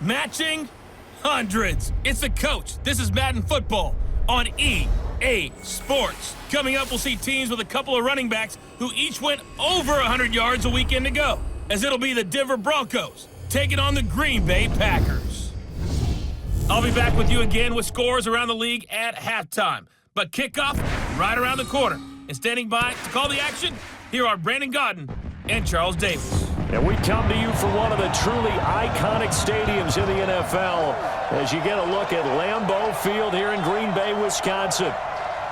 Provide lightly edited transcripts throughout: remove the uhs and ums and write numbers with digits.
Matching hundreds. It's the coach. This is Madden football on EA Sports. Coming up, we'll see teams with a couple of running backs who each went over 100 yards a weekend ago, as it'll be the Denver Broncos taking on the Green Bay Packers. I'll be back with you again with scores around the league at halftime. But kickoff right around the corner. And standing by to call the action, here are Brandon Godden and Charles Davis. And we come to you from one of the truly iconic stadiums in the NFL as you get a look at Lambeau Field here in Green Bay, Wisconsin.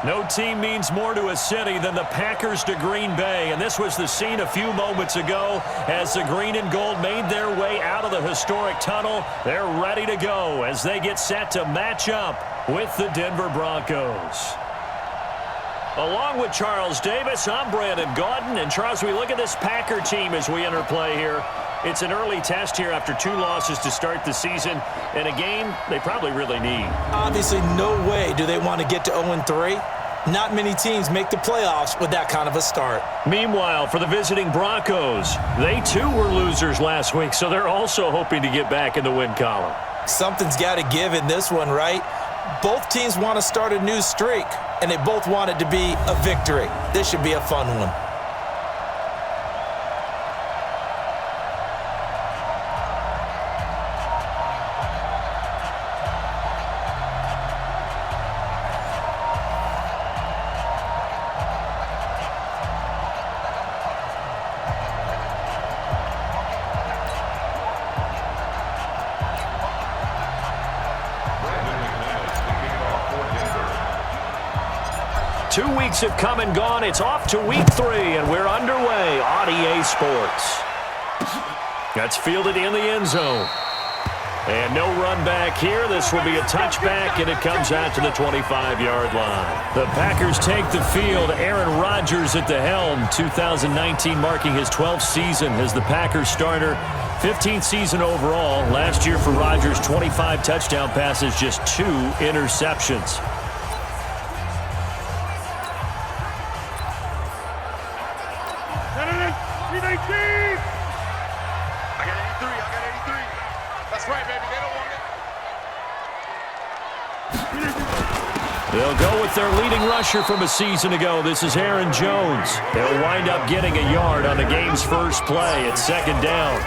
No team means more to a city than the Packers to Green Bay, and this was the scene a few moments ago as the green and gold made their way out of the historic tunnel. They're ready to go as they get set to match up with the Denver Broncos. Along with Charles Davis, I'm Brandon Gaudin. And Charles, we look at this Packer team as we enter play here. It's an early test here after 2 losses to start the season, and a game they probably really need. Obviously, no way do they want to get to 0-3. Not many teams make the playoffs with that kind of a start. Meanwhile, for the visiting Broncos, they too were losers last week, so they're also hoping to get back in the win column. Something's got to give in this one, right? Both teams want to start a new streak, and they both want it to be a victory. This should be a fun one. Two weeks have come and gone. It's off to week 3, and we're underway on EA Sports. That's fielded in the end zone. And no run back here. This will be a touchback, and it comes out to the 25-yard line. The Packers take the field. Aaron Rodgers at the helm. 2019 marking his 12th season as the Packers starter. 15th season overall. Last year for Rodgers, 25 touchdown passes, just 2 interceptions. They'll go with their leading rusher from a season ago. This is Aaron Jones. They'll wind up getting a yard on the game's first play at 2nd down.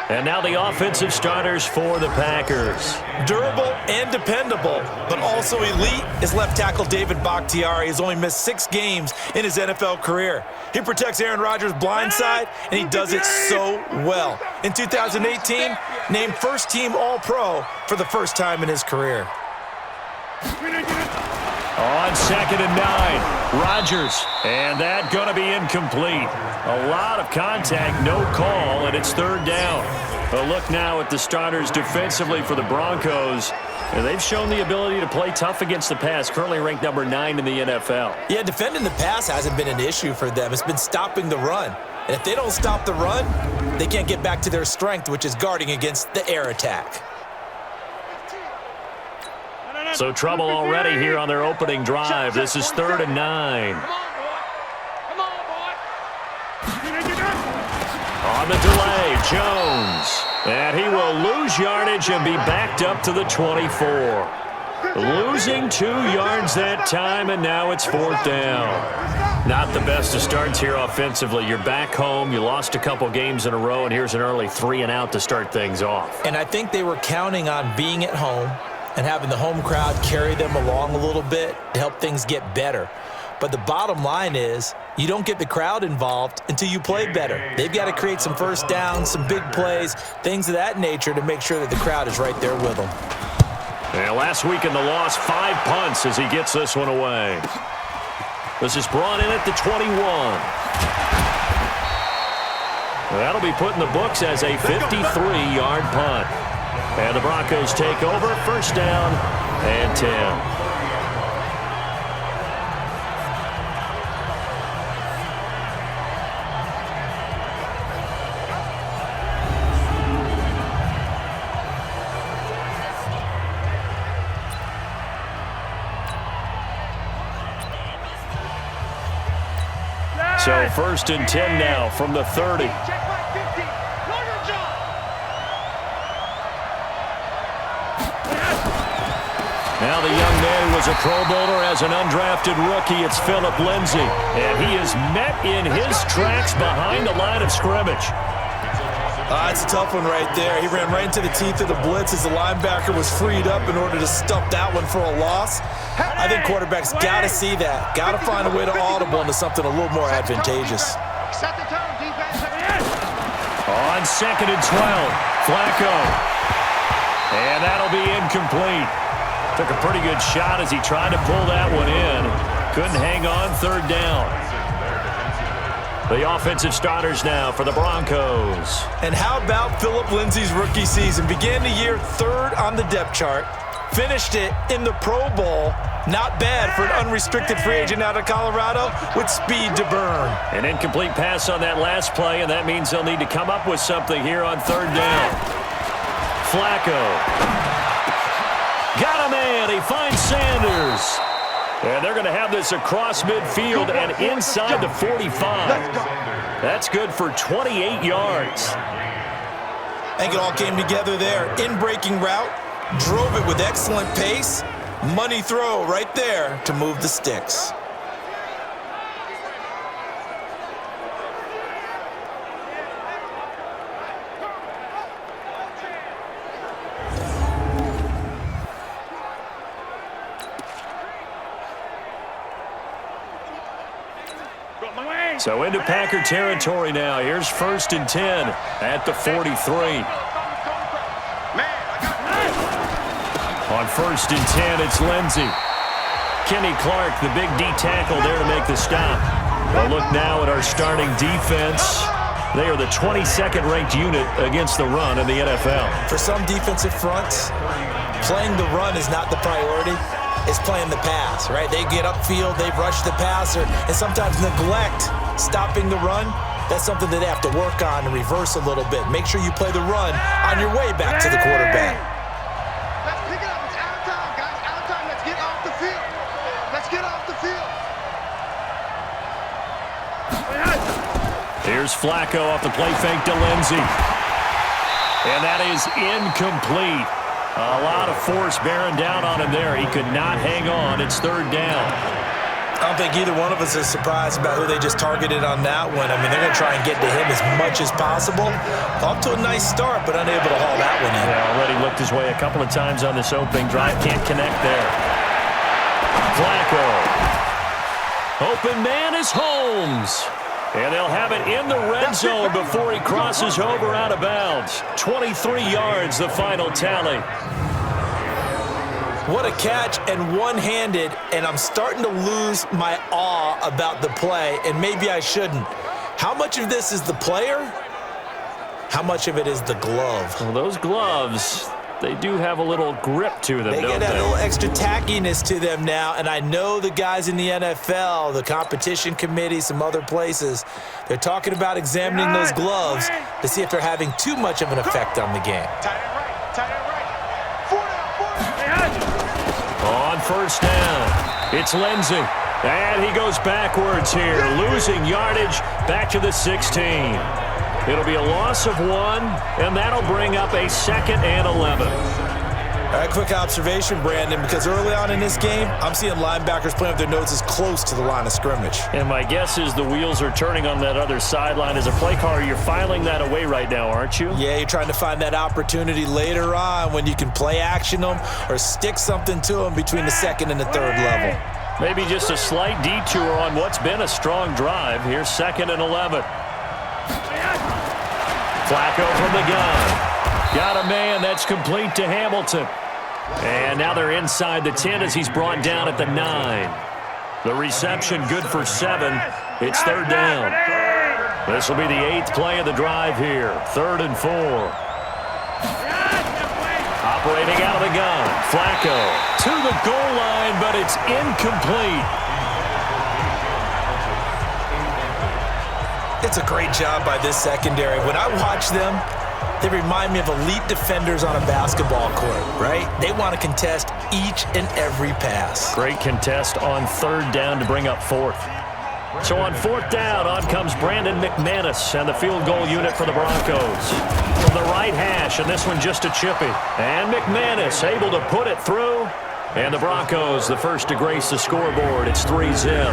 And now the offensive starters for the Packers. Durable and dependable, but also elite is left tackle David Bakhtiari. He's only missed 6 games in his NFL career. He protects Aaron Rodgers' blind side, and he does it so well. In 2018, named first-team All-Pro for the first time in his career. On 2nd and 9, Rodgers, and that going to be incomplete. A lot of contact, no call, and it's 3rd down. A look now at the starters defensively for the Broncos. And they've shown the ability to play tough against the pass, currently ranked number 9 in the NFL. Yeah, defending the pass hasn't been an issue for them. It's been stopping the run. And if they don't stop the run, they can't get back to their strength, which is guarding against the air attack. So trouble already here on their opening drive. This is 3rd and 9. On the delay, Jones. And he will lose yardage and be backed up to the 24. Losing 2 yards that time, and now it's 4th down. Not the best of starts here offensively. You're back home. You lost a couple games in a row, and here's an early 3-and-out to start things off. And I think they were counting on being at home and having the home crowd carry them along a little bit to help things get better. But the bottom line is you don't get the crowd involved until you play better. They've got to create some first downs, some big plays, things of that nature to make sure that the crowd is right there with them. And last week in the loss, 5 punts as he gets this one away. This is brought in at the 21. That'll be put in the books as a 53-yard punt. And the Broncos take over, 1st down and 10. So 1st and 10 now from the 30. As a Pro Bowler, as an undrafted rookie, it's Philip Lindsay. And he is met in his tracks behind the line of scrimmage. It's a tough one right there. He ran right into the teeth of the blitz as the linebacker was freed up in order to stuff that one for a loss. I think quarterbacks got to see that. Got to find a way to audible into something a little more advantageous. Set the tone, defense. On 2nd and 12, Flacco. And that'll be incomplete. Took a pretty good shot as he tried to pull that one in. Couldn't hang on 3rd down. The offensive starters now for the Broncos. And how about Philip Lindsay's rookie season? Began the year 3rd on the depth chart. Finished it in the Pro Bowl. Not bad for an unrestricted free agent out of Colorado with speed to burn. An incomplete pass on that last play, and that means they'll need to come up with something here on 3rd down. Flacco. Got a man. He finds Sanders. And they're going to have this across midfield and inside the 45. That's good for 28 yards. I think it all came together there. In-breaking route, drove it with excellent pace. Money throw right there to move the sticks. So into Packer territory now. Here's 1st and 10 at the 43. On 1st and 10, it's Lindsay. Kenny Clark, the big D tackle there to make the stop. Well, look now at our starting defense. They are the 22nd ranked unit against the run in the NFL. For some defensive fronts, playing the run is not the priority. It's playing the pass, right? They get upfield, they rush the passer, and sometimes neglect stopping the run. That's something that they have to work on and reverse a little bit. Make sure you play the run on your way back to the quarterback. Let's pick it up. It's out of time, guys. Out of time. Let's get off the field. Let's get off the field. Here's Flacco off the play fake to Lindsay. And that is incomplete. A lot of force bearing down on him there. He could not hang on. It's 3rd down. I don't think either one of us is surprised about who they just targeted on that one. I mean, they're going to try and get to him as much as possible. Off to a nice start, but unable to haul that one in. Yeah, already looked his way a couple of times on this opening drive. Can't connect there. Flacco. Open man is Holmes. And they'll have it in the red zone before he crosses over out of bounds. 23 yards, the final tally. What a catch, and one-handed, and I'm starting to lose my awe about the play, and maybe I shouldn't. How much of this is the player? How much of it is the glove? Well, those gloves, they do have a little grip to them, They don't get they? a little extra tackiness to them now, and I know the guys in the NFL, the competition committee, some other places, they're talking about examining those gloves to see if they're having too much of an effect on the game. Tight end right. Tight end right. 4 down. On 1st down, it's Lindsay. And he goes backwards here, losing yardage back to the 16. It'll be a loss of 1, and that'll bring up a 2nd and 11. All right, quick observation, Brandon, because early on in this game, I'm seeing linebackers playing with their noses close to the line of scrimmage. And my guess is the wheels are turning on that other sideline. As a play caller, you're filing that away right now, aren't you? Yeah, you're trying to find that opportunity later on when you can play action them or stick something to them between the 2nd and the 3rd level. Maybe just a slight detour on what's been a strong drive. Here's 2nd and 11. Flacco from the gun. Got a man. That's complete to Hamilton. And now they're inside the 10 as he's brought down at the 9. The reception good for 7. It's 3rd down. This will be the 8th play of the drive here. 3rd and 4. Operating out of the gun. Flacco to the goal line, but it's incomplete. It's a great job by this secondary. When I watch them, they remind me of elite defenders on a basketball court, right? They want to contest each and every pass. Great contest on 3rd down to bring up 4th. So on 4th down, on comes Brandon McManus and the field goal unit for the Broncos. From the right hash, and this one just a chippy. And McManus able to put it through. And the Broncos, the first to grace the scoreboard. It's 3-zip.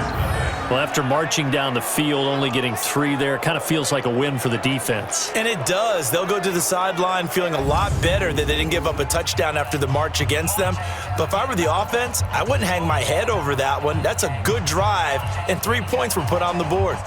Well, after marching down the field, only getting 3 there, kind of feels like a win for the defense. And it does. They'll go to the sideline feeling a lot better that they didn't give up a touchdown after the march against them. But if I were the offense, I wouldn't hang my head over that one. That's a good drive, and 3 points were put on the board.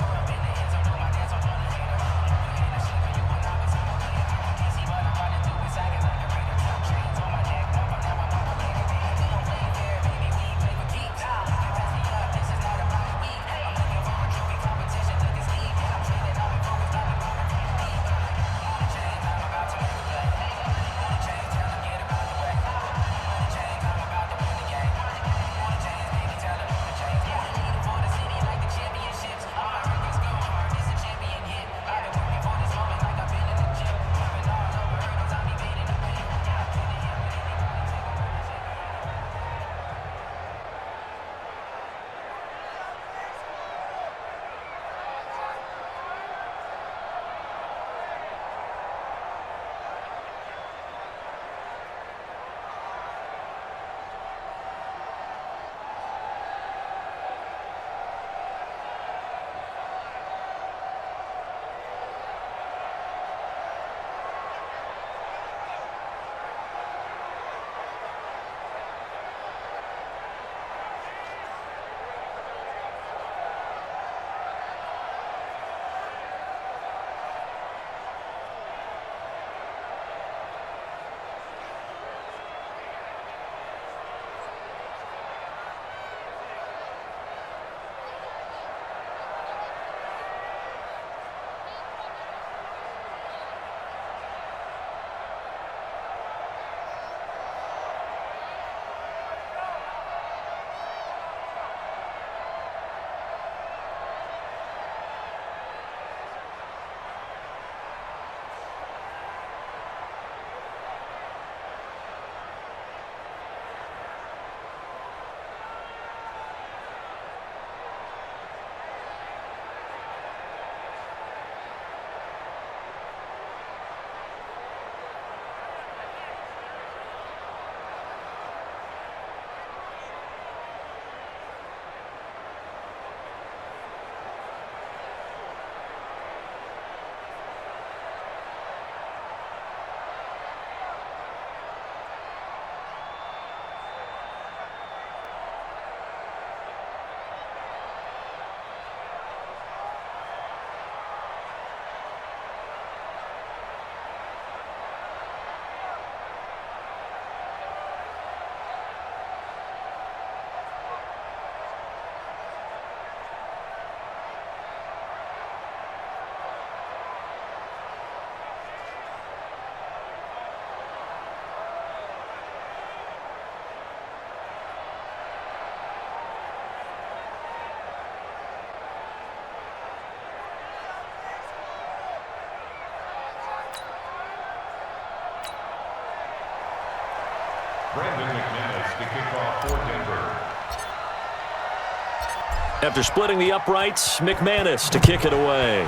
After splitting the uprights, McManus to kick it away.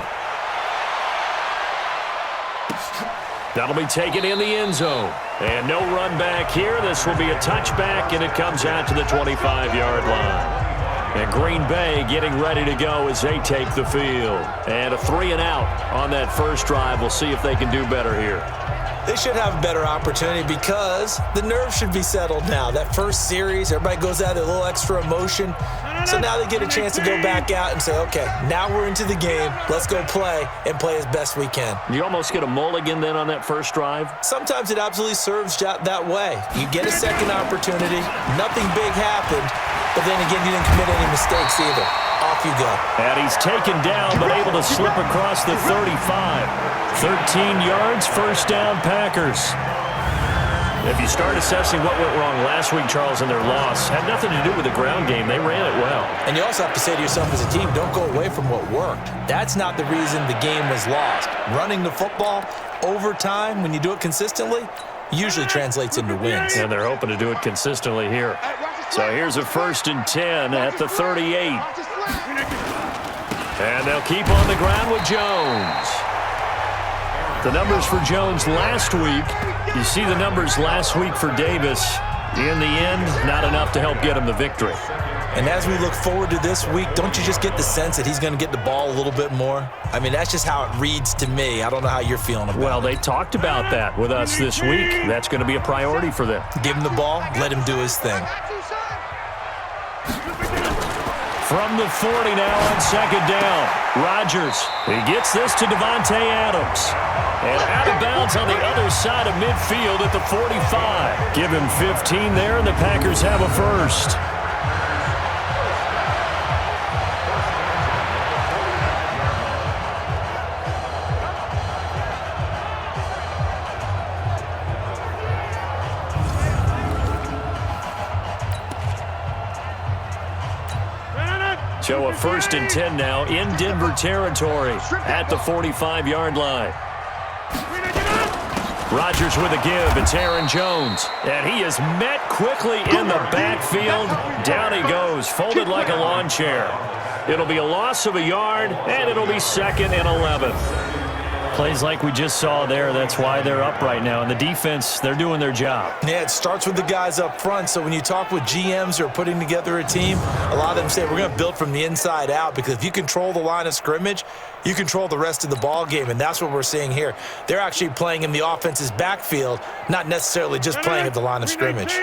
That'll be taken in the end zone. And no run back here. This will be a touchback, and it comes out to the 25-yard line. And Green Bay getting ready to go as they take the field. And a 3-and-out on that first drive. We'll see if they can do better here. They should have a better opportunity because the nerves should be settled now. That first series, everybody goes out with a little extra emotion. So now they get a chance to go back out and say, okay, now we're into the game. Let's go play and play as best we can. You almost get a mulligan then on that first drive? Sometimes it absolutely serves that way. You get a second opportunity. Nothing big happened. But then again, you didn't commit any mistakes either. Off you go. And he's taken down, but able to slip across the 35. 13 yards, first down, Packers. If you start assessing what went wrong last week, Charles, in their loss, had nothing to do with the ground game. They ran it well. And you also have to say to yourself as a team, don't go away from what worked. That's not the reason the game was lost. Running the football over time, when you do it consistently, usually translates into wins. And they're hoping to do it consistently here. So here's a 1st and 10 at the 38. And they'll keep on the ground with Jones. The numbers for Jones last week. You see the numbers last week for Davis. In the end, not enough to help get him the victory. And as we look forward to this week, don't you just get the sense that he's going to get the ball a little bit more? I mean, that's just how it reads to me. I don't know how you're feeling about it. Well, they talked about that with us this week. That's going to be a priority for them. Give him the ball, let him do his thing. From the 40 now on second down. Rodgers, he gets this to Devontae Adams. And out of bounds on the other side of midfield at the 45. Give him 15 there, and the Packers have a first. So a 1st and 10 now in Denver territory at the 45-yard line. Rodgers with a give. It's Aaron Jones. And he is met quickly in the backfield. Down he goes, folded like a lawn chair. It'll be a loss of a yard, and it'll be 2nd and 11. Plays like we just saw there. That's why they're up right now. And the defense, they're doing their job. Yeah, it starts with the guys up front. So when you talk with GMs who are putting together a team, a lot of them say we're going to build from the inside out, because if you control the line of scrimmage, you control the rest of the ball game, and that's what we're seeing here. They're actually playing in the offense's backfield, not necessarily just playing at the line of scrimmage.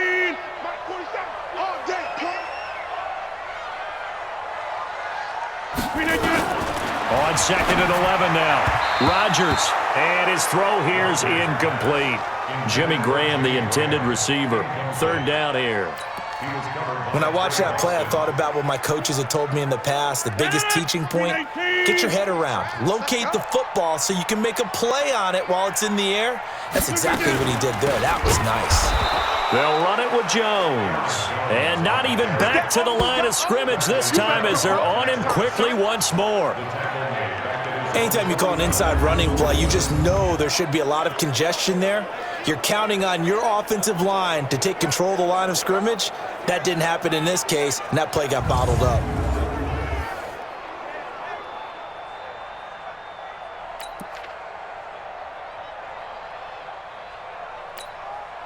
On 2nd and 11 now. Rodgers, and his throw here is incomplete. Jimmy Graham, the intended receiver. 3rd down here. When I watched that play, I thought about what my coaches had told me in the past. The biggest teaching point, get your head around. Locate the football so you can make a play on it while it's in the air. That's exactly what he did there. That was nice. They'll run it with Jones. And not even back to the line of scrimmage this time as they're on him quickly once more. Anytime you call an inside running play, you just know there should be a lot of congestion there. You're counting on your offensive line to take control of the line of scrimmage. That didn't happen in this case, and that play got bottled up.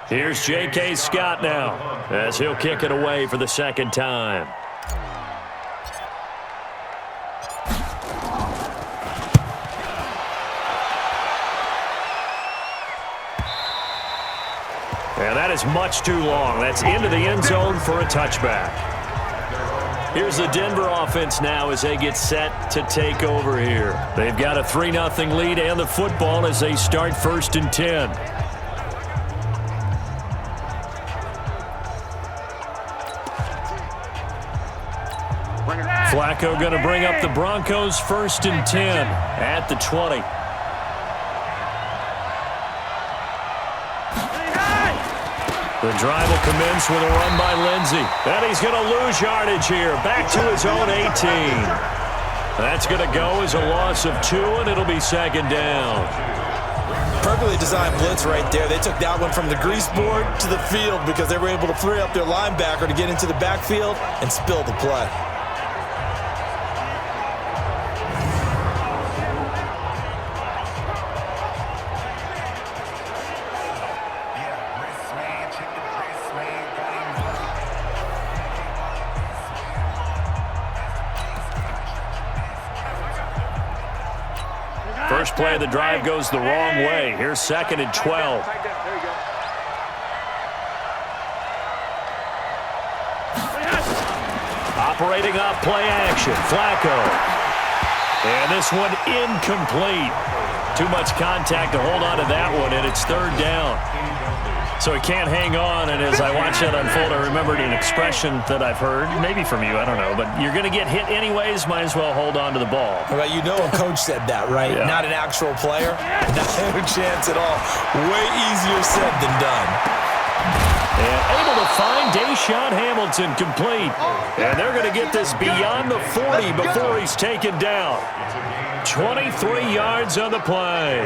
Here's J.K. Scott now as he'll kick it away for the 2nd time. And that is much too long. That's into the end zone for a touchback. Here's the Denver offense now as they get set to take over here. They've got a 3-0 lead and the football as they start 1st and 10. Flacco going to bring up the Broncos 1st and 10 at the 20. The drive will commence with a run by Lindsey. And he's going to lose yardage here. Back to his own 18. That's going to go as a loss of 2, and it'll be 2nd down. Perfectly designed blitz right there. They took that one from the grease board to the field because they were able to free up their linebacker to get into the backfield and spill the play. First play of the drive goes the wrong way. Here's 2nd and 12. Operating off play action. Flacco. And this one incomplete. Too much contact to hold on to that one, and it's 3rd down. So he can't hang on, and as I watch that unfold, I remembered an expression that I've heard, maybe from you, I don't know, but you're going to get hit anyways, might as well hold on to the ball. Well, you know a coach said that, right? Yeah. Not an actual player. Not a chance at all. Way easier said than done. And able to find Deshaun Hamilton complete. And they're going to get this beyond the 40 before he's taken down. 23 yards on the play.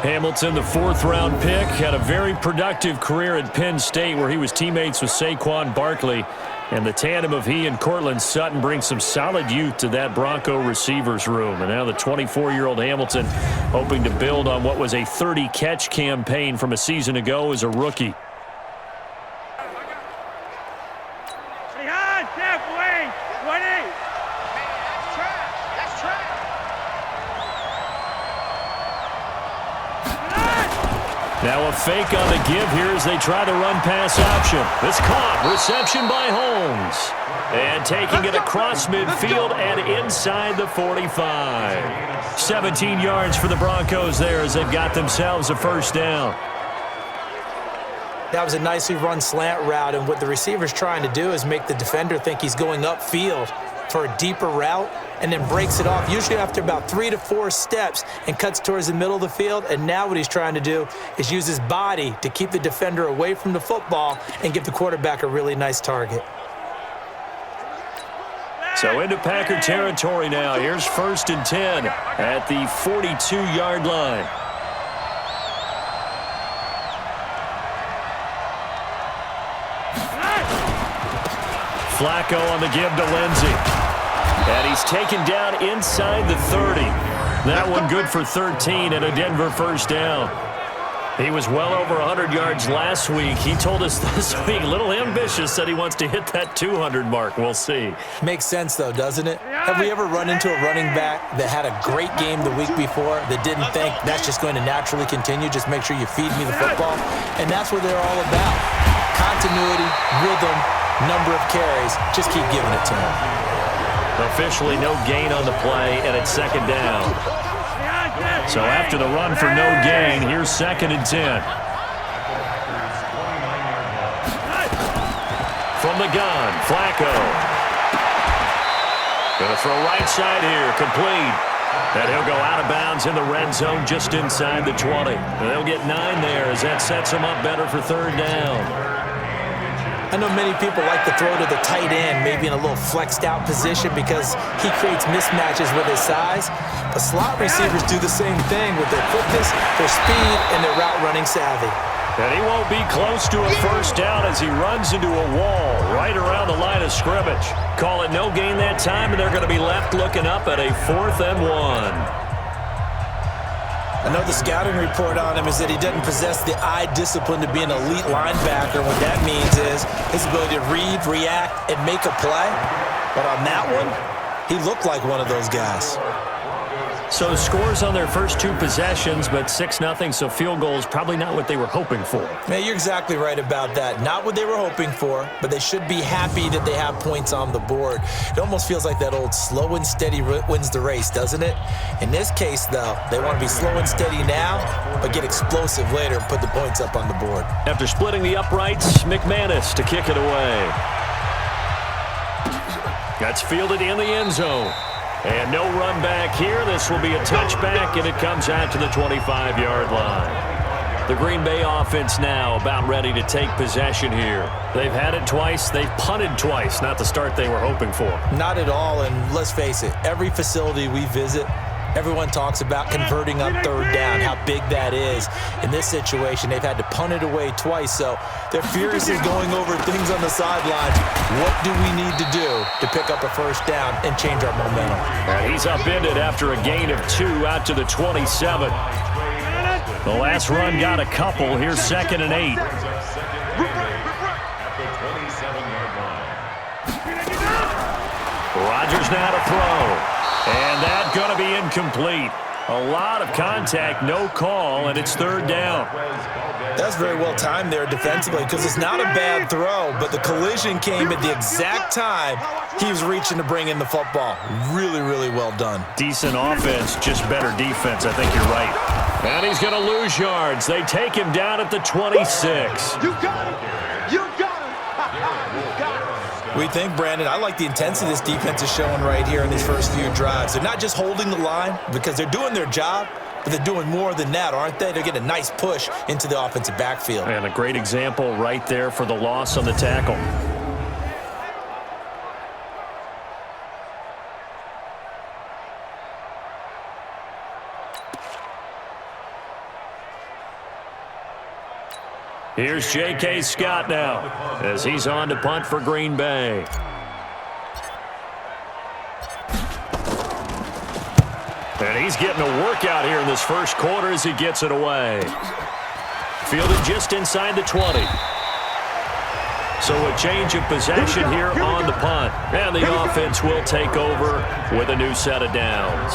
Hamilton, the 4th-round pick, had a very productive career at Penn State where he was teammates with Saquon Barkley. And the tandem of he and Cortland Sutton brings some solid youth to that Bronco receivers room. And now the 24-year-old Hamilton hoping to build on what was a 30-catch campaign from a season ago as a rookie. Now a fake on the give here as they try the run-pass option. It's caught. Reception by Holmes. And taking it across midfield and inside the 45. 17 yards for the Broncos there as they've got themselves a first down. That was a nicely run slant route, and what the receiver's trying to do is make the defender think he's going upfield for a deeper route and then breaks it off, usually after about 3 to 4 steps, and cuts towards the middle of the field. And now what he's trying to do is use his body to keep the defender away from the football and give the quarterback a really nice target. So into Packer territory now. Here's 1st and 10 at the 42-yard line. Flacco on the give to Lindsey. And he's taken down inside the 30. That one good for 13 and a Denver first down. He was well over 100 yards last week. He told us this week, a little ambitious, said he wants to hit that 200 mark. We'll see. Makes sense, though, doesn't it? Have we ever run into a running back that had a great game the week before that didn't think that's just going to naturally continue? Just make sure you feed me the football. And that's what they're all about. Continuity, rhythm, number of carries. Just keep giving it to him. Officially no gain on the play, and it's 2nd down. So after the run for no gain, here's 2nd and 10. From the gun, Flacco. Going to throw right side here, complete. And he'll go out of bounds in the red zone just inside the 20. And they'll get 9 there as that sets him up better for 3rd down. I know many people like to throw to the tight end, maybe in a little flexed out position because he creates mismatches with his size. But slot receivers do the same thing with their quickness, their speed, and their route running savvy. And he won't be close to a first down as he runs into a wall right around the line of scrimmage. Call it no gain that time, and they're going to be left looking up at a 4th and 1. I know the scouting report on him is that he doesn't possess the eye discipline to be an elite linebacker. What that means is his ability to read, react, and make a play. But on that one, he looked like one of those guys. So scores on their first 2 possessions, but 6-0, so field goal is probably not what they were hoping for. Man, you're exactly right about that. Not what they were hoping for, but they should be happy that they have points on the board. It almost feels like that old slow and steady wins the race, doesn't it? In this case, though, they want to be slow and steady now, but get explosive later and put the points up on the board. After splitting the uprights, McManus to kick it away. That's fielded in the end zone. And no run back here. This will be a touchback, and it comes out to the 25-yard line. The Green Bay offense now about ready to take possession here. They've had it twice. They've punted twice. Not the start they were hoping for. Not at all, and let's face it, every facility we visit, everyone talks about converting on 3rd down, how big that is. In this situation, they've had to punt it away twice, so they're furiously going over things on the sidelines. What do we need to do to pick up a first down and change our momentum? And he's upended after a gain of 2 out to the 27. The last run got a couple. Here's 2nd and 8. Rodgers now to throw. And that's going to be incomplete. A lot of contact, no call, and it's 3rd down. That's very well timed there defensively because it's not a bad throw, but the collision came at the exact time he was reaching to bring in the football. Really, really well done. Decent offense, just better defense. I think you're right. And he's going to lose yards. They take him down at the 26. You got it. You got it. You got it. We think, Brandon, I like the intensity this defense is showing right here in these first few drives. They're not just holding the line because they're doing their job, but they're doing more than that, aren't they? They're getting a nice push into the offensive backfield. And a great example right there for the loss on the tackle. Here's J.K. Scott now as he's on to punt for Green Bay. And he's getting a workout here in this first quarter as he gets it away. Fielded just inside the 20. So a change of possession here on the punt. And the offense will take over with a new set of downs.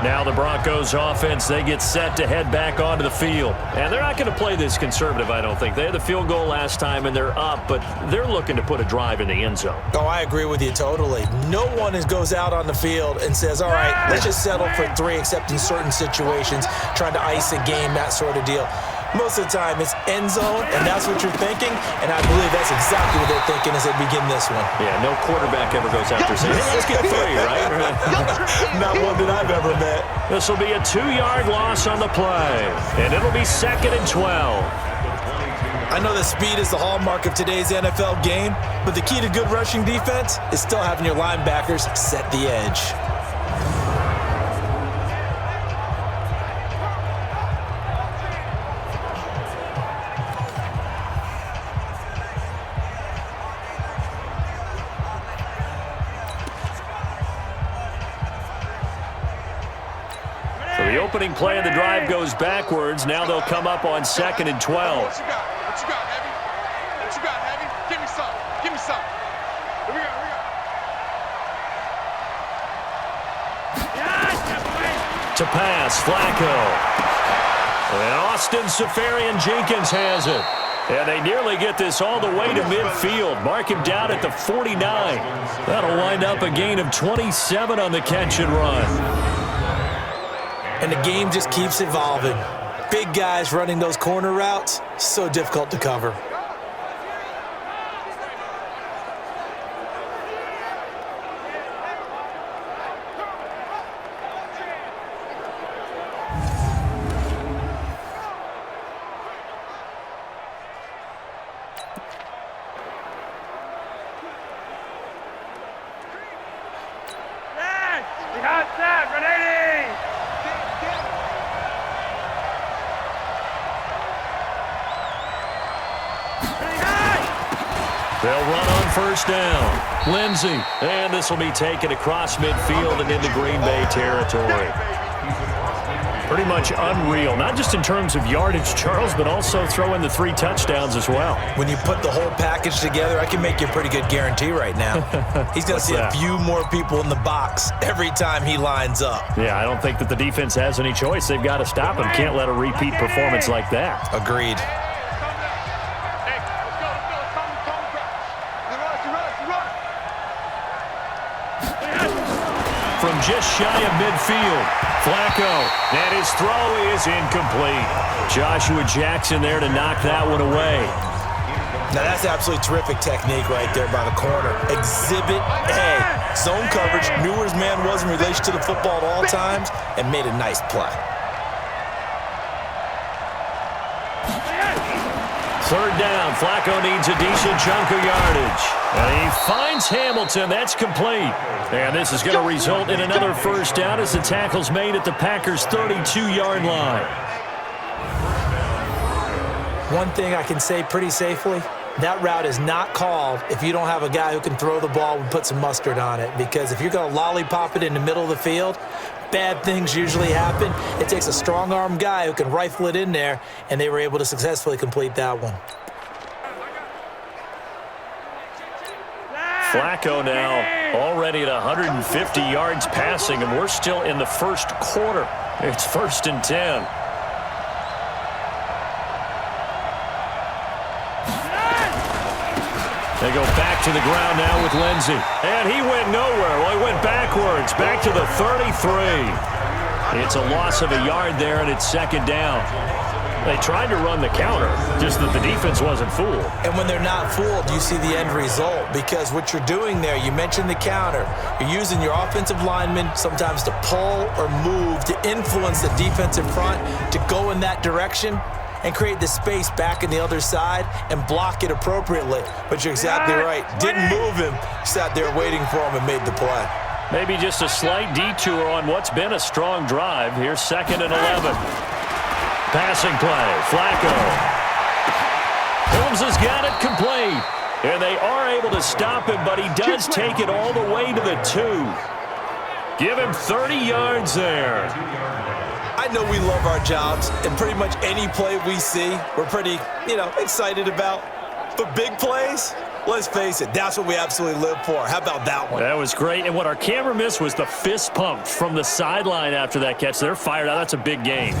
Now the Broncos offense, they get set to head back onto the field. And they're not going to play this conservative, I don't think. They had the field goal last time, and they're up, but they're looking to put a drive in the end zone. Oh, I agree with you totally. No one goes out on the field and says, all right, let's just settle for 3, except in certain situations, trying to ice a game, that sort of deal. Most of the time, it's end zone, and that's what you're thinking, and I believe that's exactly what they're thinking as they begin this one. Yeah, no quarterback ever goes out there saying, hey, let's get 3, right? Not one that I've ever met. This will be a 2-yard loss on the play, and it'll be 2nd and 12. I know that speed is the hallmark of today's NFL game, but the key to good rushing defense is still having your linebackers set the edge. So the opening play of the drive goes backwards. Now they'll come up on 2nd and 12. What you got? What you got, Heavy? What you got, Heavy? Give me some. Give me some. Here we go. To pass, Flacco. And Austin Seferian-Jenkins has it. And they nearly get this all the way to midfield. Mark him down at the 49. That'll wind up a gain of 27 on the catch and run. And the game just keeps evolving. Big guys running those corner routes, so difficult to cover. We got that. Ready? They'll run on first down. Lindsey. And this will be taken across midfield and into Green Bay territory. Pretty much unreal, not just in terms of yardage, Charles, but also throw in the 3 touchdowns as well. When you put the whole package together, I can make you a pretty good guarantee right now. He's going to see a few more people in the box every time he lines up. Yeah, I don't think that the defense has any choice. They've got to stop him. Can't let a repeat performance like that. Agreed. From just shy of midfield, Flacco, and his throw is incomplete. Joshua Jackson there to knock that one away. Now that's absolutely terrific technique right there by the corner. Exhibit A. Zone coverage, knew where his man was in relation to the football at all times, and made a nice play. Third down, Flacco needs a decent chunk of yardage. And he finds Hamilton. That's complete. And this is going to result in another first down as the tackle's made at the Packers' 32-yard line. One thing I can say pretty safely, that route is not called if you don't have a guy who can throw the ball and put some mustard on it. Because if you're going to lollipop it in the middle of the field, bad things usually happen. It takes a strong-arm guy who can rifle it in there, and they were able to successfully complete that one. Flacco now already at 150 yards passing, and we're still in the first quarter. It's 1st and 10. They go back to the ground now with Lindsey. And he went nowhere. Well, he went backwards, back to the 33. It's a loss of a yard there, and it's 2nd down. They tried to run the counter, just that the defense wasn't fooled. And when they're not fooled, you see the end result. Because what you're doing there, you mentioned the counter. You're using your offensive linemen sometimes to pull or move, to influence the defensive front, to go in that direction and create the space back in the other side and block it appropriately. But you're exactly right. Didn't move him. Sat there waiting for him and made the play. Maybe just a slight detour on what's been a strong drive. Here's 2nd and 11. Passing play, Flacco. Holmes has got it complete. And they are able to stop him, but he does take it all the way to the 2. Give him 30 yards there. I know we love our jobs, and pretty much any play we see, we're pretty, excited about. But big plays, let's face it, that's what we absolutely live for. How about that one? That was great. And what our camera missed was the fist pump from the sideline after that catch. They're fired out. That's a big game.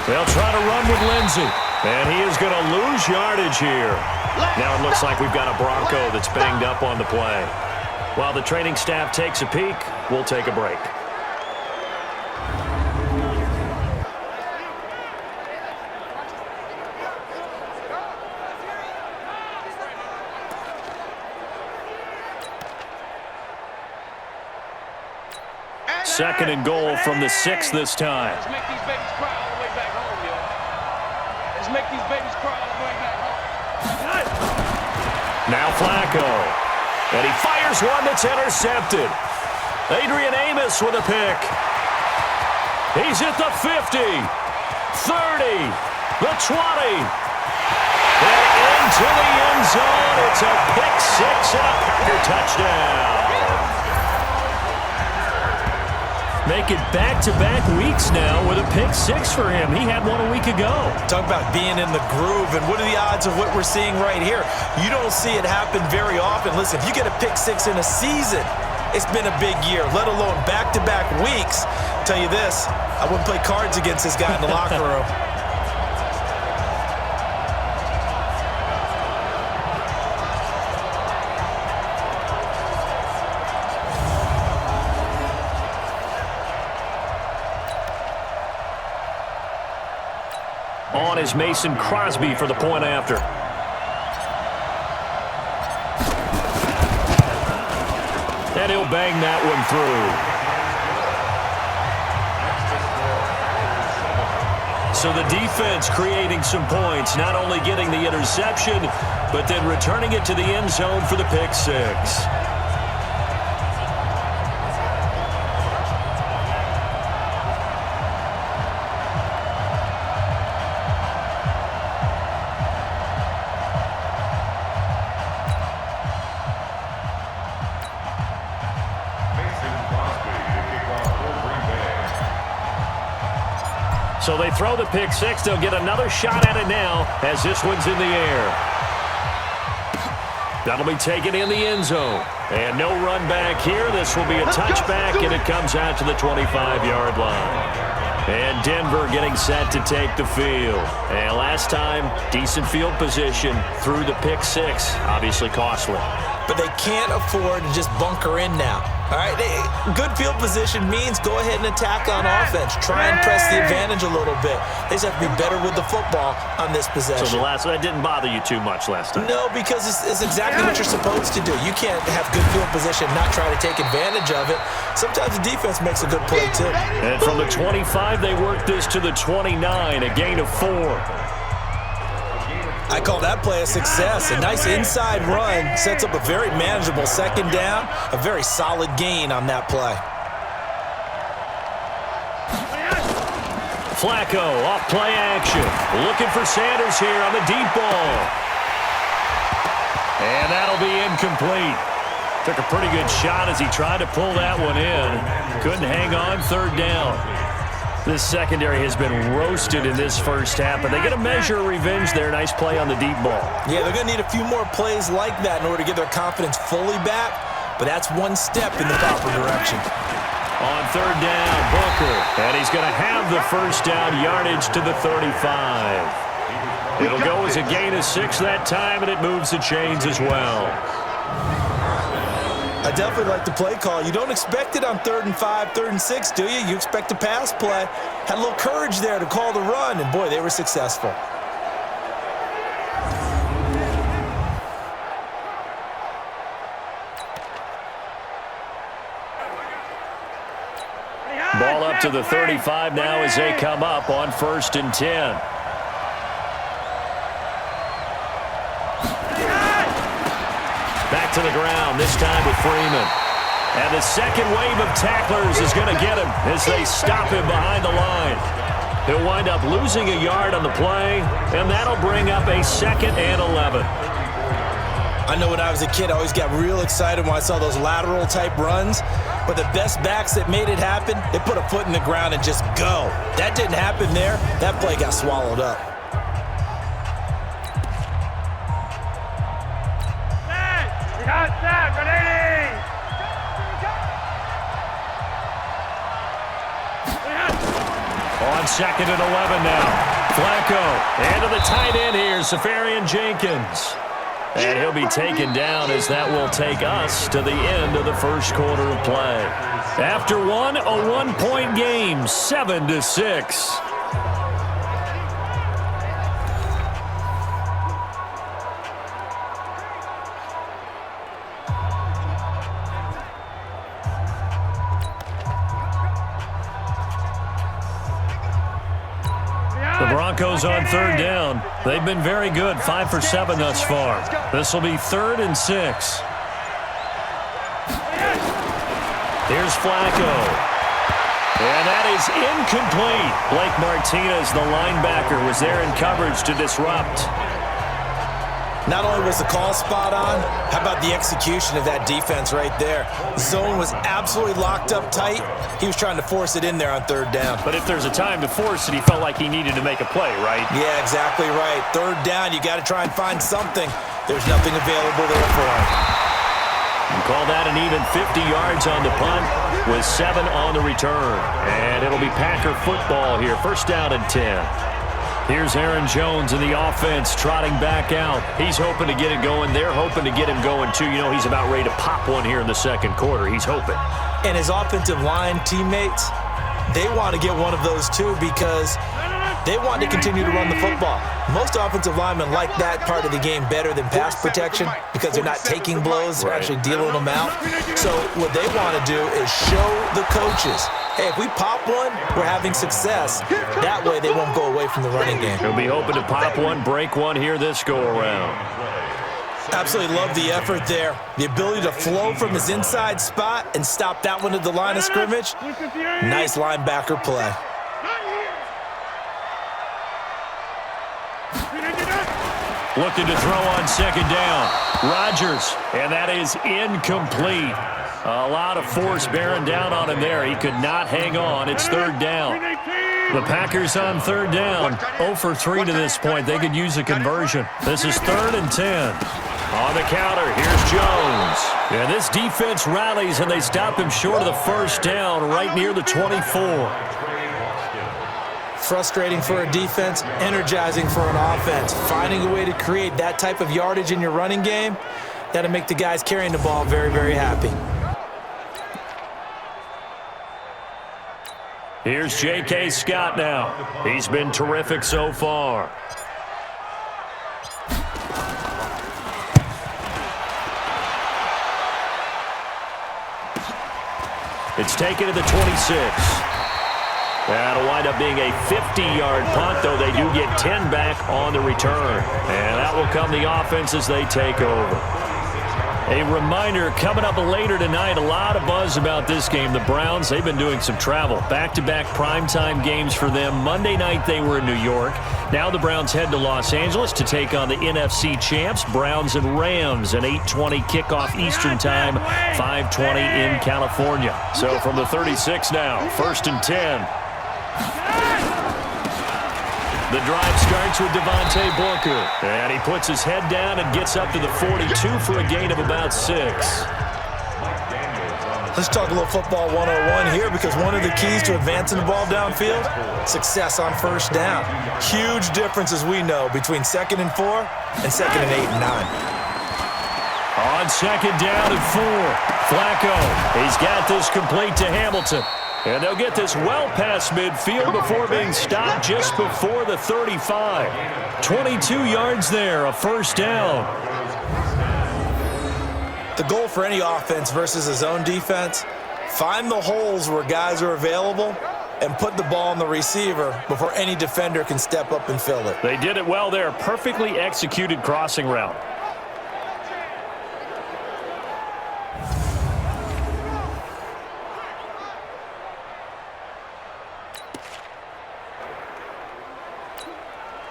They'll try to run with Lindsey. And he is going to lose yardage here. Now it looks like we've got a Bronco that's banged up on the play. While the training staff takes a peek, we'll take a break. Second and goal from the 6 this time. Let's make these babies cry all the way back home, yo. Let's make these babies cry all the way back home. Now Flacco. And he fires one that's intercepted. Adrian Amos with a pick. He's at the 50, 30, the 20. And into the end zone. It's a pick 6 and a Packer touchdown. Make it back-to-back weeks now with a pick 6 for him. He had one a week ago. Talk about being in the groove, and what are the odds of what we're seeing right here? You don't see it happen very often. Listen, if you get a pick 6 in a season, it's been a big year, let alone back-to-back weeks. I'll tell you this, I wouldn't play cards against this guy in the locker room. On is Mason Crosby for the point after. And he'll bang that one through. So the defense creating some points, not only getting the interception, but then returning it to the end zone for the pick 6. So they throw the pick 6. They'll get another shot at it now as this one's in the air. That'll be taken in the end zone. And no run back here. This will be a touchback, and it comes out to the 25-yard line. And Denver getting set to take the field. And last time, decent field position through the pick 6. Obviously costly. But they can't afford to just bunker in now. All right, good field position means go ahead and attack on offense. Try and press the advantage a little bit. They just have to be better with the football on this possession. So that didn't bother you too much last time? No, because it's exactly what you're supposed to do. You can't have good field position, not try to take advantage of it. Sometimes the defense makes a good play, too. And from the 25, they work this to the 29, a gain of 4. I call that play a success. A nice inside run sets up a very manageable second down. A very solid gain on that play. Flacco off play action. Looking for Sanders here on the deep ball. And that'll be incomplete. Took a pretty good shot as he tried to pull that one in. Couldn't hang on, third down. This secondary has been roasted in this first half, but they get a measure of revenge there. Nice play on the deep ball. Yeah, they're going to need a few more plays like that in order to get their confidence fully back, but that's one step in the proper direction. On third down, Booker, and he's going to have the first down yardage to the 35. It'll go as a gain of 6 that time, and it moves the chains as well. I definitely like the play call. You don't expect it on 3rd and 5, 3rd and 6, do you? You expect a pass play. Had a little courage there to call the run, and boy, they were successful. Ball up to the 35 now as they come up on 1st and 10. Back to the ground, this time with Freeman. And the second wave of tacklers is going to get him as they stop him behind the line. He'll wind up losing a yard on the play, and that'll bring up a 2nd and 11. I know when I was a kid, I always got real excited when I saw those lateral type runs, but the best backs that made it happen, they put a foot in the ground and just go. That didn't happen there. That play got swallowed up. On 2nd and 11 now. Flacco, and to the tight end here, Safarian Jenkins. And he'll be taken down as that will take us to the end of the first quarter of play. After one, a 1-point game, 7-6. The Broncos on 3rd down. They've been very good, 5 for 7 thus far. This will be 3rd and 6. Here's Flacco. And that is incomplete. Blake Martinez, the linebacker, was there in coverage to disrupt. Not only was the call spot on, how about the execution of that defense right there? The zone was absolutely locked up tight. He was trying to force it in there on 3rd down. But if there's a time to force it, he felt like he needed to make a play, right? Yeah, exactly right. 3rd down, you got to try and find something. There's nothing available there for him. You call that an even 50 yards on the punt with 7 on the return. And it'll be Packer football here. 1st down and 10. Here's Aaron Jones in the offense trotting back out. He's hoping to get it going. They're hoping to get him going, too. You know, he's about ready to pop one here in the 2nd quarter. He's hoping. And his offensive line teammates, they want to get one of those, too, because they want to continue to run the football. Most offensive linemen like that part of the game better than pass protection because they're not taking blows. They're actually dealing them out. So what they want to do is show the coaches, hey, if we pop one, we're having success. That way they won't go away from the running game. He'll be hoping to pop one, break one here this go-around. Absolutely love the effort there. The ability to flow from his inside spot and stop that one at the line of scrimmage. Nice linebacker play. Looking to throw on 2nd down. Rodgers, and that is incomplete. A lot of force bearing down on him there. He could not hang on. It's 3rd down. The Packers on 3rd down. 0 for 3 to this point. They could use a conversion. This is 3rd and 10. On the counter, here's Jones. And this defense rallies, and they stop him short of the 1st down right near the 24. Frustrating for a defense, energizing for an offense. Finding a way to create that type of yardage in your running game, that'll make the guys carrying the ball very, very happy. Here's J.K. Scott now. He's been terrific so far. It's taken to the 26. That'll wind up being a 50-yard punt, though they do get 10 back on the return. And that will come the offense as they take over. A reminder, coming up later tonight, a lot of buzz about this game. The Browns, they've been doing some travel. Back-to-back primetime games for them. Monday night they were in New York. Now the Browns head to Los Angeles to take on the NFC champs, Browns and Rams, an 8:20 kickoff Eastern time, 5:20 in California. So from the 36 now, 1st and 10. The drive starts with Devontae Booker. And he puts his head down and gets up to the 42 for a gain of about 6. Let's talk a little football 101 here, because one of the keys to advancing the ball downfield, success on 1st down. Huge difference, as we know, between 2nd and 4 and 2nd and 8 and 9. On 2nd down and 4, Flacco. He's got this complete to Hamilton. And they'll get this well past midfield before being stopped just before the 35. 22 yards there, a 1st down. The goal for any offense versus a zone defense, find the holes where guys are available and put the ball on the receiver before any defender can step up and fill it. They did it well there. Perfectly executed crossing route.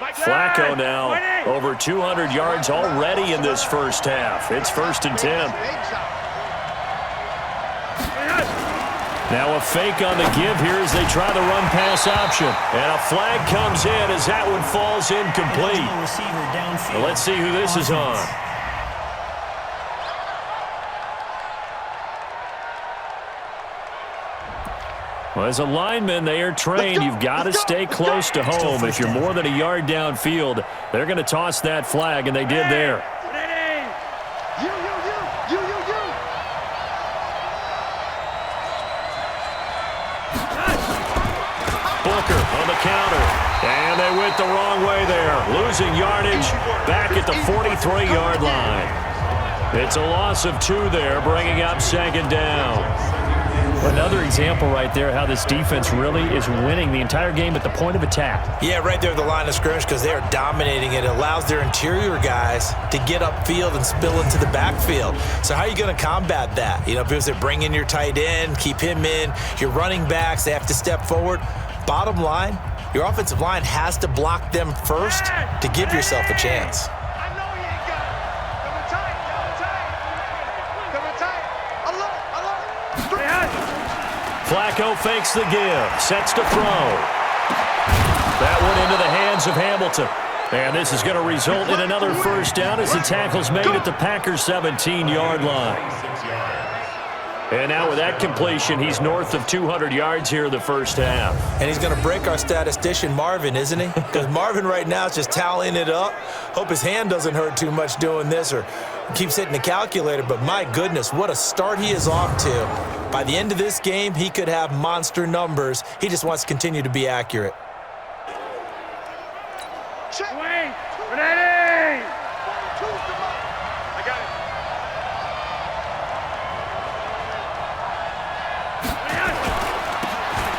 Flacco now over 200 yards already in this first half. It's 1st and 10. Now a fake on the give here as they try the run-pass option. And a flag comes in as that one falls incomplete. Well, let's see who this is on. Well, as a lineman, they are trained. You've got to stay close to home. If you're more than a yard downfield, they're going to toss that flag, and they did there. Booker on the counter, and they went the wrong way there. Losing yardage back at the 43-yard line. It's a loss of 2 there, bringing up 2nd down. Another example right there how this defense really is winning the entire game at the point of attack. Yeah, right there at the line of scrimmage because they are dominating it. It allows their interior guys to get upfield and spill into the backfield. So how are you going to combat that? You know, because they bring in your tight end, keep him in. Your running backs, they have to step forward. Bottom line, your offensive line has to block them first to give yourself a chance. Flacco fakes the give, sets to throw. That one into the hands of Hamilton. And this is going to result in another first down as the tackle's made at the Packers' 17-yard line. And now with that completion, he's north of 200 yards here in the first half. And he's going to break our statistician Marvin, isn't he? Because Marvin right now is just tallying it up. Hope his hand doesn't hurt too much doing this or keeps hitting the calculator. But my goodness, what a start he is off to. By the end of this game, he could have monster numbers. He just wants to continue to be accurate.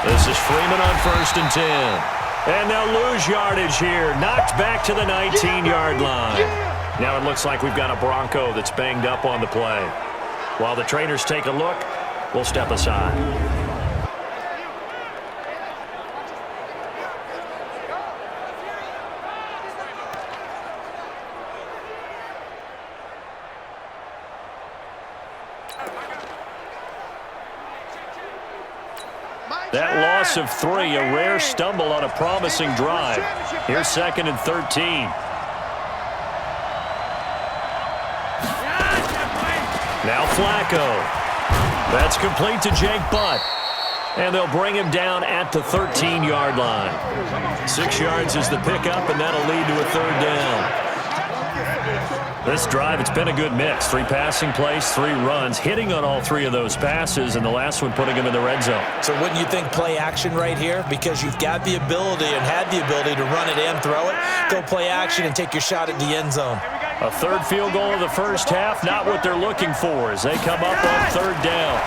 This is Freeman on 1st and 10. And they'll lose yardage here. Knocked back to the 19-yard line. Now it looks like we've got a Bronco that's banged up on the play. While the trainers take a look, we'll step aside. That loss of 3, a rare stumble on a promising drive. Here's 2nd and 13. Now Flacco. That's complete to Jake Butt. And they'll bring him down at the 13-yard line. 6 yards is the pickup, and that'll lead to a 3rd down. This drive, it's been a good mix. 3 passing plays, 3 runs, hitting on all 3 of those passes, and the last one putting him in the red zone. So wouldn't you think play action right here? Because you've got the ability and had the ability to run it and throw it. Go play action and take your shot at the end zone. A 3rd field goal of the first half, not what they're looking for as they come up on 3rd down.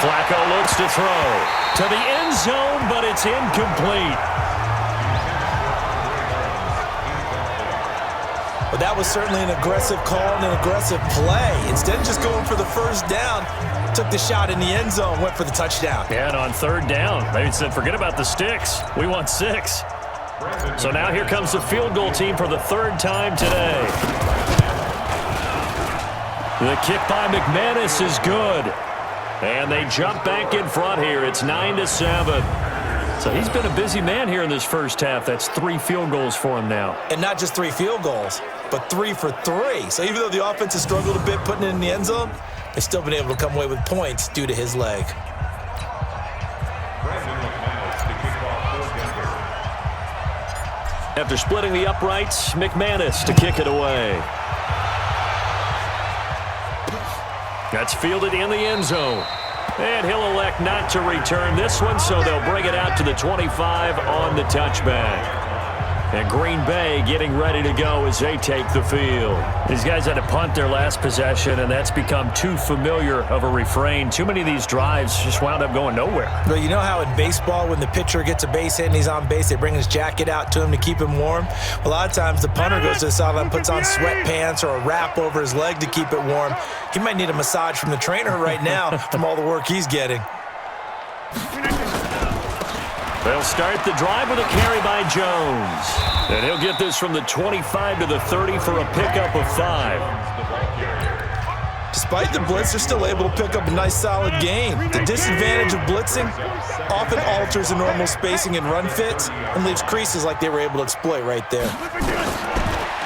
Flacco looks to throw to the end zone, but it's incomplete. But that was certainly an aggressive call and an aggressive play. Instead of just going for the first down, took the shot in the end zone, went for the touchdown. Yeah, and on 3rd down, they said, forget about the sticks. We want 6. So now here comes the field goal team for the 3rd time today. The kick by McManus is good. And they jump back in front here. It's 9-7. So he's been a busy man here in this first half. That's 3 field goals for him now. And not just 3 field goals, but 3 for 3. So even though the offense has struggled a bit putting it in the end zone, they've still been able to come away with points due to his leg. After splitting the uprights, McManus to kick it away. That's fielded in the end zone. And he'll elect not to return this one, so they'll bring it out to the 25 on the touchback. And Green Bay getting ready to go as they take the field. These guys had to punt their last possession, and that's become too familiar of a refrain. Too many of these drives just wound up going nowhere. Well, you know how in baseball, when the pitcher gets a base hit and he's on base, they bring his jacket out to him to keep him warm? A lot of times the punter goes to the sideline, puts on sweatpants or a wrap over his leg to keep it warm. He might need a massage from the trainer right now from all the work he's getting. They'll start the drive with a carry by Jones. And he'll get this from the 25 to the 30 for a pickup of 5. Despite the blitz, they're still able to pick up a nice, solid gain. The disadvantage of blitzing often alters the normal spacing and run fits and leaves creases like they were able to exploit right there.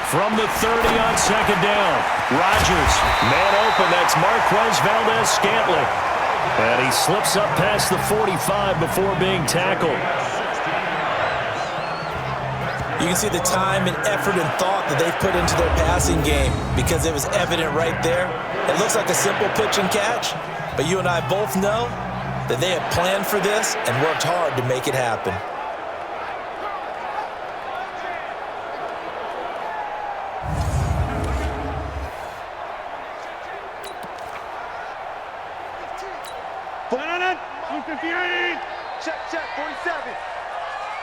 From the 30 on second down, Rodgers, man open, that's Marquez Valdez-Scantling. And he slips up past the 45 before being tackled. You can see the time and effort and thought that they've put into their passing game because it was evident right there. It looks like a simple pitch and catch, but you and I both know that they have planned for this and worked hard to make it happen. Check, 47.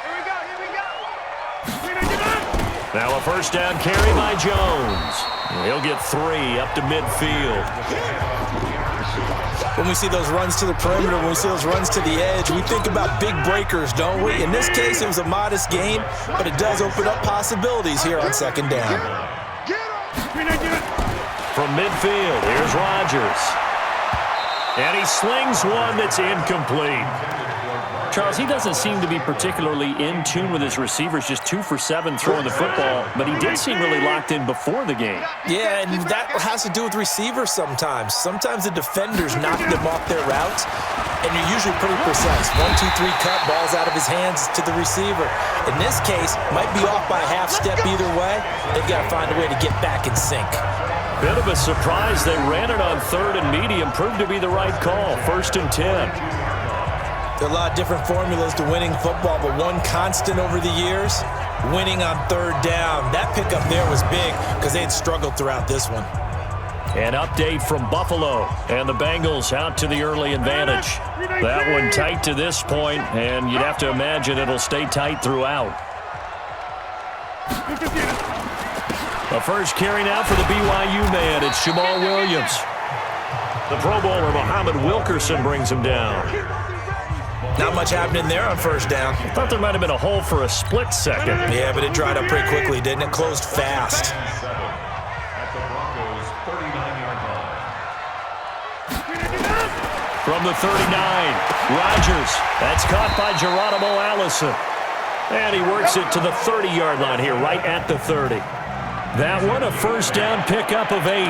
Here we go. Now a first down carry by Jones. He'll get 3 up to midfield. When we see those runs to the perimeter, when we see those runs to the edge, we think about big breakers, don't we? In this case, it was a modest gain, but it does open up possibilities here on second down. From midfield, here's Rodgers. And he slings one that's incomplete. Charles, he doesn't seem to be particularly in tune with his receivers, just 2 for 7 throwing the football, but he did seem really locked in before the game. Yeah, and that has to do with receivers sometimes. Sometimes the defenders knock them off their routes, and you're usually pretty precise. 1, 2, 3 cut, ball's out of his hands to the receiver. In this case, might be off by a half step either way. They've got to find a way to get back in sync. Bit of a surprise. They ran it on 3rd and medium. Proved to be the right call. 1st and 10. There are a lot of different formulas to winning football, but one constant over the years, winning on 3rd down. That pickup there was big because they had struggled throughout this one. An update from Buffalo, and the Bengals out to the early advantage. That one tight to this point, and you'd have to imagine it'll stay tight throughout. The first carry now for the BYU man. It's Jamal Williams. The Pro Bowler Muhammad Wilkerson brings him down. Not much happening there on 1st down. I thought there might have been a hole for a split second. Yeah, but it dried up pretty quickly, didn't it? Closed fast. From the 39, Rodgers. That's caught by Geronimo Allison. And he works it to the 30-yard line here, right at the 30. That one, a 1st down pickup of 8.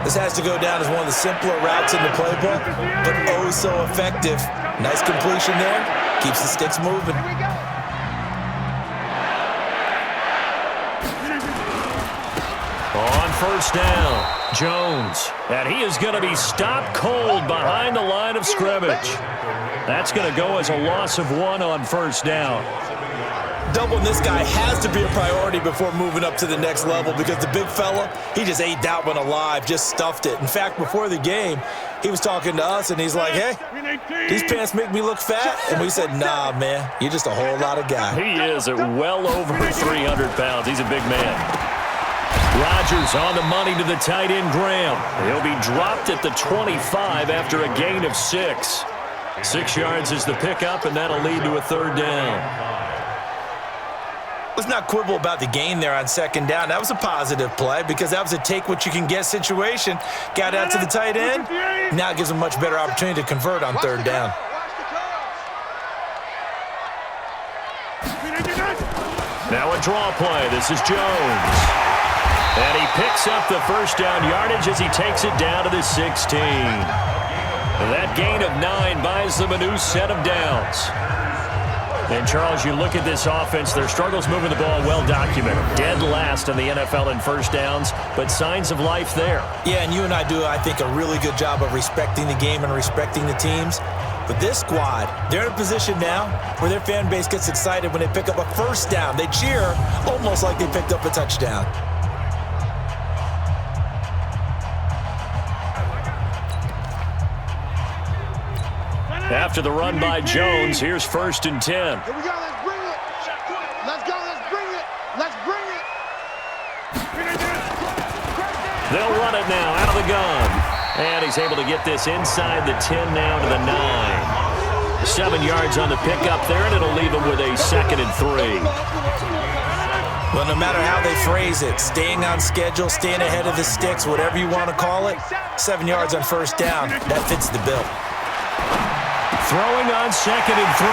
This has to go down as one of the simpler routes in the playbook, but oh so effective. Nice completion there. Keeps the sticks moving. On 1st down, Jones. And he is going to be stopped cold behind the line of scrimmage. That's going to go as a loss of 1 on 1st down. Doubling this guy has to be a priority before moving up to the next level because the big fella, he just ate that one alive, just stuffed it. In fact, before the game, he was talking to us, and he's like, hey, these pants make me look fat. And we said, nah, man, you're just a whole lot of guy. He is at well over 300 pounds. He's a big man. Rodgers on the money to the tight end, Graham. He'll be dropped at the 25 after a gain of 6. 6 yards is the pickup, and that'll lead to a 3rd down. Let's not quibble about the gain there on 2nd down. That was a positive play because that was a take-what-you-can-get situation. Got out to the tight end. Now it gives them a much better opportunity to convert on 3rd down. Now a draw play. This is Jones. And he picks up the 1st down yardage as he takes it down to the 16. And that gain of 9 buys them a new set of downs. And, Charles, you look at this offense, their struggles moving the ball well documented. Dead last in the NFL in 1st downs, but signs of life there. Yeah, and you and I do, I think, a really good job of respecting the game and respecting the teams. But this squad, they're in a position now where their fan base gets excited when they pick up a 1st down. They cheer almost like they picked up a touchdown. After the run by Jones, here's 1st and 10. Here we go, let's bring it. Let's go, let's bring it. Let's bring it. They'll run it now out of the gun. And he's able to get this inside the 10 now to the 9. 7 yards on the pickup there, and it'll leave them with a 2nd and 3. Well, no matter how they phrase it, staying on schedule, staying ahead of the sticks, whatever you want to call it, 7 yards on first down, that fits the bill. Throwing on 2nd and 3.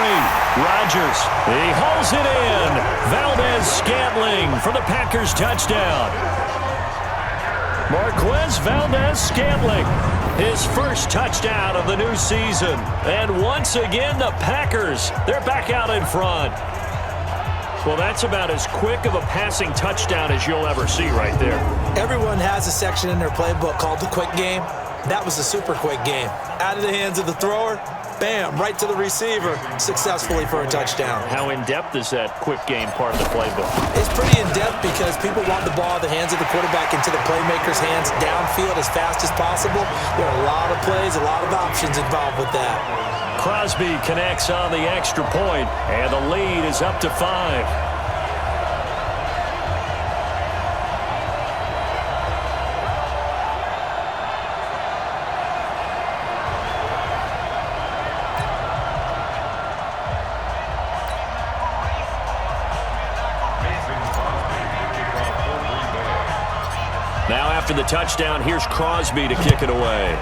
Rodgers, he hauls it in. Valdez-Scantling for the Packers touchdown. Marquez Valdez-Scantling, his first touchdown of the new season. And once again, the Packers, they're back out in front. Well, that's about as quick of a passing touchdown as you'll ever see right there. Everyone has a section in their playbook called the quick game. That was a super quick game. Out of the hands of the thrower, bam, right to the receiver, successfully for a touchdown. How in-depth is that quick game part of the playbook? It's pretty in-depth because people want the ball out of the hands of the quarterback into the playmaker's hands downfield as fast as possible. There are a lot of plays, a lot of options involved with that. Crosby connects on the extra point, and the lead is up to 5. Now after the touchdown, here's Crosby to kick it away.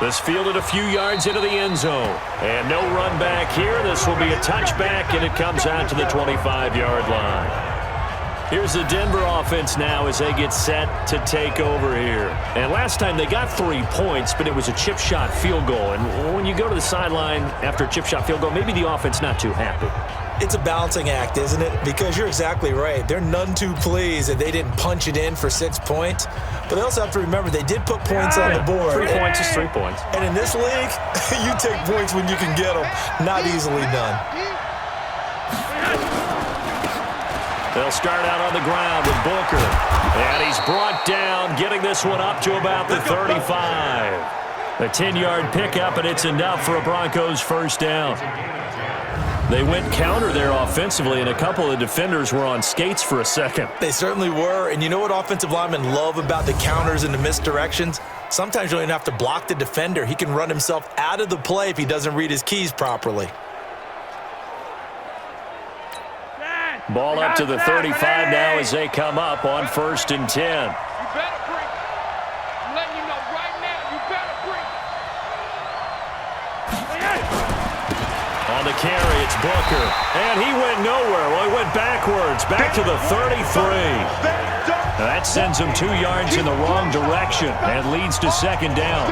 This fielded a few yards into the end zone. And no run back here. This will be a touchback, and it comes out to the 25-yard line. Here's the Denver offense now as they get set to take over here. And last time they got 3 points, but it was a chip shot field goal. And when you go to the sideline after a chip shot field goal, maybe the offense not too happy. It's a balancing act, isn't it? Because you're exactly right. They're none too pleased that they didn't punch it in for 6 points. But they also have to remember they did put points on the board. 3 points is 3 points. And in this league, you take points when you can get them. Not easily done. They'll start out on the ground with Booker. And he's brought down, getting this one up to about the 35. A 10-yard pickup, and it's enough for a Broncos first down. They went counter there offensively, and a couple of defenders were on skates for a second. They certainly were. And you know what offensive linemen love about the counters and the misdirections? Sometimes you don't even have to block the defender. He can run himself out of the play if he doesn't read his keys properly. Ball up to the 35 now as they come up on 1st and 10. You better bring it. I'm letting you know right now, you better bring it. On the carry, it's Booker. And he went nowhere. Well, he went backwards, back to the 33. Now that sends him 2 yards in the wrong direction and leads to 2nd down.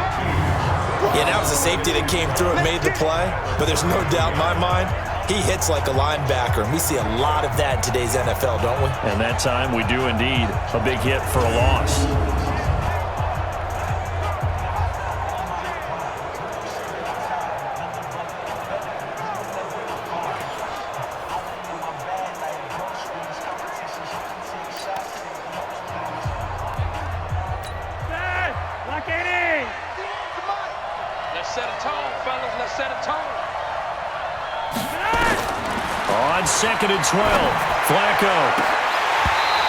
Yeah, that was a safety that came through and made the play. But there's no doubt in my mind, he hits like a linebacker. And we see a lot of that in today's NFL, don't we? And that time we do indeed. A big hit for a loss. Set a tone, fellas. Let's set a tone. On 2nd and 12, Flacco.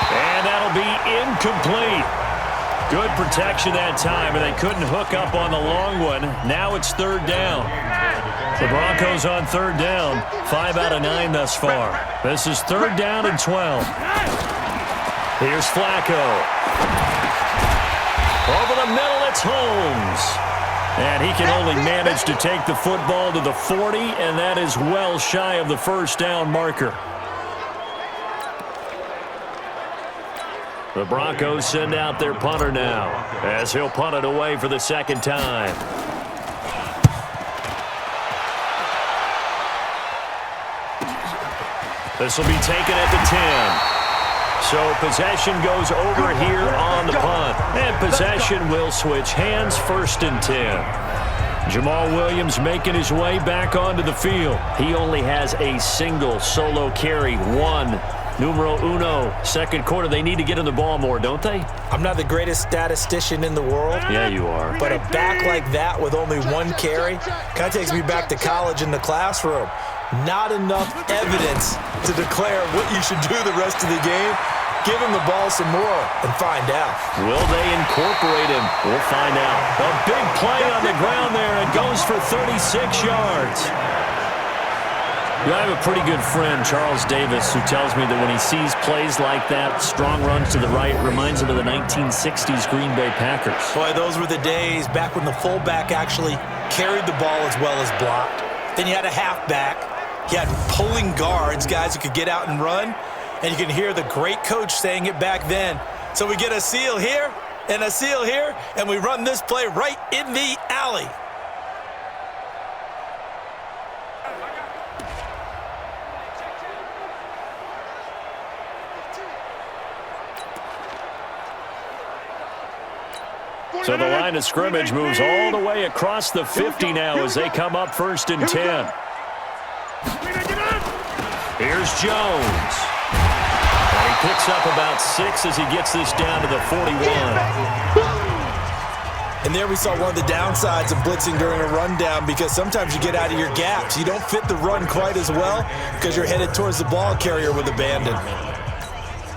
And that'll be incomplete. Good protection that time, and they couldn't hook up on the long one. Now it's 3rd down. The Broncos on 3rd down, 5 out of 9 thus far. This is 3rd down and 12. Here's Flacco. Over the middle, it's Holmes. And he can only manage to take the football to the 40, and that is well shy of the first down marker. The Broncos send out their punter now, as he'll punt it away for the 2nd time. This will be taken at the 10. So possession goes over here on the punt. And possession will switch hands, 1st and 10. Jamal Williams making his way back onto the field. He only has a single solo carry, 1. Numero uno, 2nd quarter. They need to get him the ball more, don't they? I'm not the greatest statistician in the world. Yeah, you are. But a back like that with only 1 carry kind of takes me back to college in the classroom. Not enough evidence to declare what you should do the rest of the game. Give him the ball some more and find out. Will they incorporate him? We'll find out. A big play on the ground there. It goes for 36 yards. I have a pretty good friend, Charles Davis, who tells me that when he sees plays like that, strong runs to the right, reminds him of the 1960s Green Bay Packers. Boy, those were the days back when the fullback actually carried the ball as well as blocked. Then you had a halfback. You had pulling guards, guys who could get out and run. And you can hear the great coach saying it back then. So we get a seal here and a seal here, and we run this play right in the alley. So the line of scrimmage moves all the way across the 50 now as they come up 1st and 10. Here's Jones. And he picks up about 6 as he gets this down to the 41. And there we saw one of the downsides of blitzing during a rundown, because sometimes you get out of your gaps. You don't fit the run quite as well because you're headed towards the ball carrier with abandon.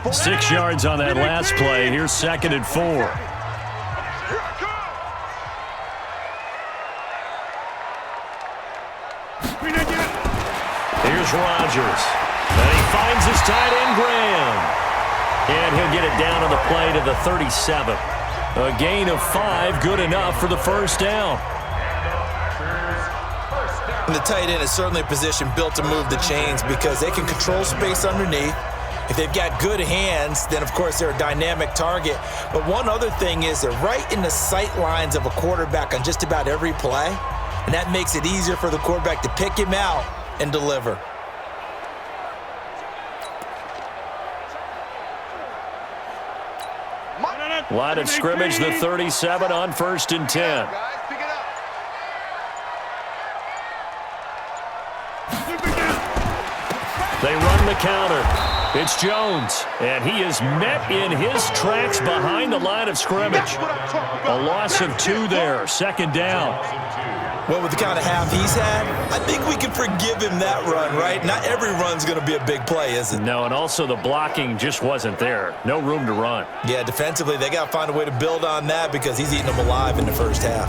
6 yards on that last play. Here's 2nd and 4. Here's Rodgers. And he finds his tight end, Graham. And he'll get it down on the play to the 37. A gain of 5, good enough for the first down. And the tight end is certainly a position built to move the chains because they can control space underneath. If they've got good hands, then of course they're a dynamic target. But one other thing is they're right in the sight lines of a quarterback on just about every play. And that makes it easier for the quarterback to pick him out and deliver. Line of scrimmage, the 37 on 1st and 10. They run the counter. It's Jones, and he is met in his tracks behind the line of scrimmage. A loss of 2 there, 2nd down. Well, with the kind of half he's had, I think we can forgive him that run, right? Not every run's going to be a big play, is it? No, and also the blocking just wasn't there. No room to run. Yeah, defensively, they got to find a way to build on that because he's eating them alive in the first half.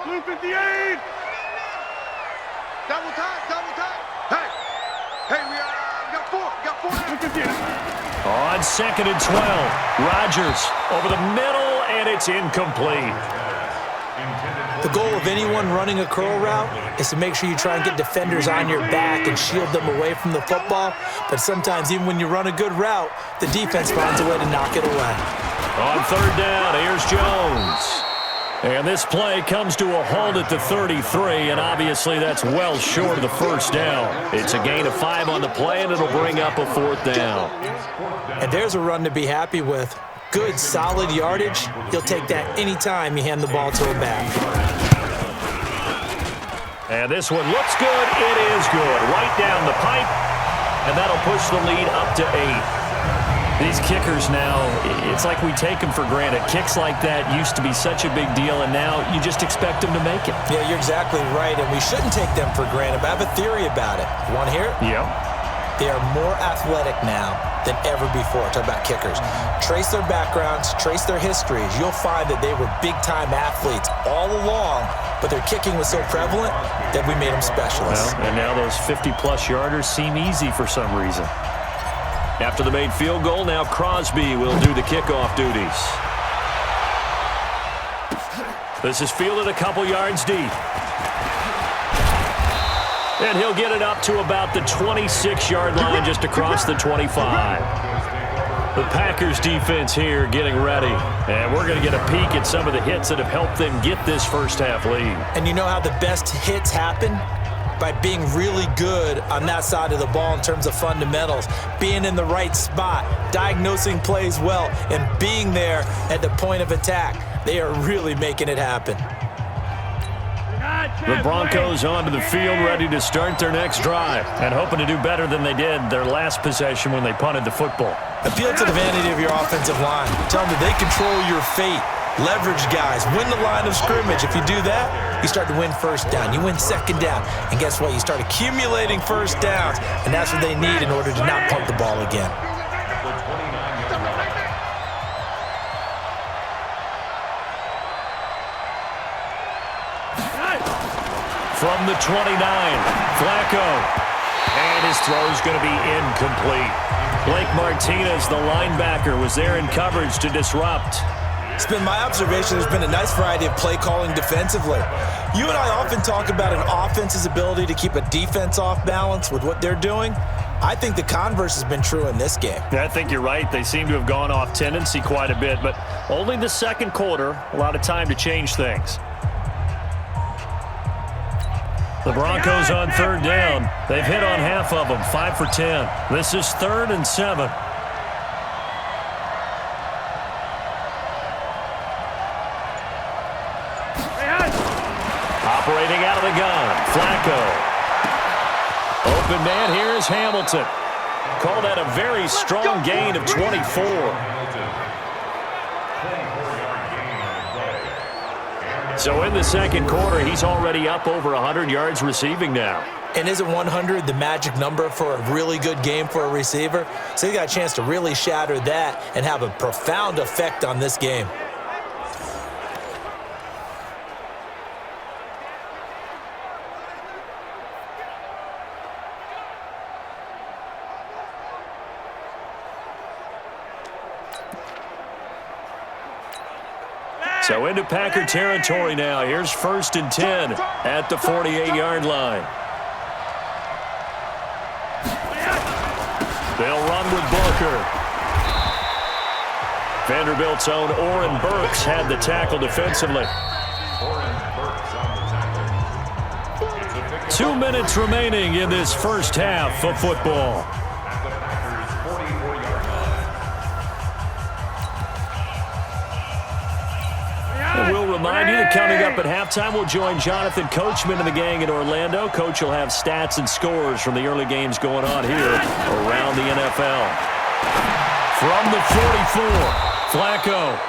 Blue 58! Double time, double time! Hey! Hey, we got 4 On 2nd and 12, Rodgers over the middle, and it's incomplete. The goal of anyone running a curl route is to make sure you try and get defenders on your back and shield them away from the football. But sometimes even when you run a good route, the defense finds a way to knock it away. On 3rd down, here's Jones. And this play comes to a halt at the 33, and obviously that's well short of the first down. It's a gain of 5 on the play, and it'll bring up a 4th down. And there's a run to be happy with. Good, solid yardage. You'll take that anytime you hand the ball to a back. And this one looks good. It is good. Right down the pipe, and that'll push the lead up to 8. These kickers now, it's like we take them for granted. Kicks like that used to be such a big deal, and now you just expect them to make it. Yeah, you're exactly right, and we shouldn't take them for granted. But I have a theory about it. You want to hear it? Yeah. They are more athletic now than ever before. Talk about kickers. Trace their backgrounds, trace their histories. You'll find that they were big-time athletes all along, but their kicking was so prevalent that we made them specialists. Well, and now those 50-plus yarders seem easy for some reason. After the made field goal, now Crosby will do the kickoff duties. This is fielded a couple yards deep. And he'll get it up to about the 26-yard line, just across the 25. The Packers defense here getting ready. And we're going to get a peek at some of the hits that have helped them get this first half lead. And you know how the best hits happen? By being really good on that side of the ball in terms of fundamentals, being in the right spot, diagnosing plays well, and being there at the point of attack. They are really making it happen. The Broncos onto the field, ready to start their next drive, and hoping to do better than they did their last possession when they punted the football. Appeal to the vanity of your offensive line. Tell them that they control your fate. leverage guys, win the line of scrimmage. If you do that, you start to win first down. You win second down. And guess what? You start accumulating first downs, and that's what they need in order to not punt the ball again. From the 29, Flacco. And his throw is going to be incomplete. Blake Martinez, the linebacker, was there in coverage to disrupt. It's been my observation there's been a nice variety of play calling defensively. You and I often talk about an offense's ability to keep a defense off balance with what they're doing. I think the converse has been true in this game. I think you're right. They seem to have gone off tendency quite a bit, but only the second quarter, a lot of time to change things. The Broncos on third down. They've hit on half of them, 5 for 10. This is 3rd and 7. Operating out of the gun, Flacco. Open man here is Hamilton. Call that a very strong gain of 24. So in the second quarter, he's already up over 100 yards receiving now. And isn't 100 the magic number for a really good game for a receiver? So he got a chance to really shatter that and have a profound effect on this game. So into Packer territory now. Here's 1st and 10 at the 48-yard line. They'll run with Booker. Vanderbilt's own Oren Burks had the tackle defensively. 2 minutes remaining in this first half of football. We'll remind you that coming up at halftime, we'll join Jonathan Coachman and the gang in Orlando. Coach will have stats and scores from the early games going on here around the NFL. From the 44, Flacco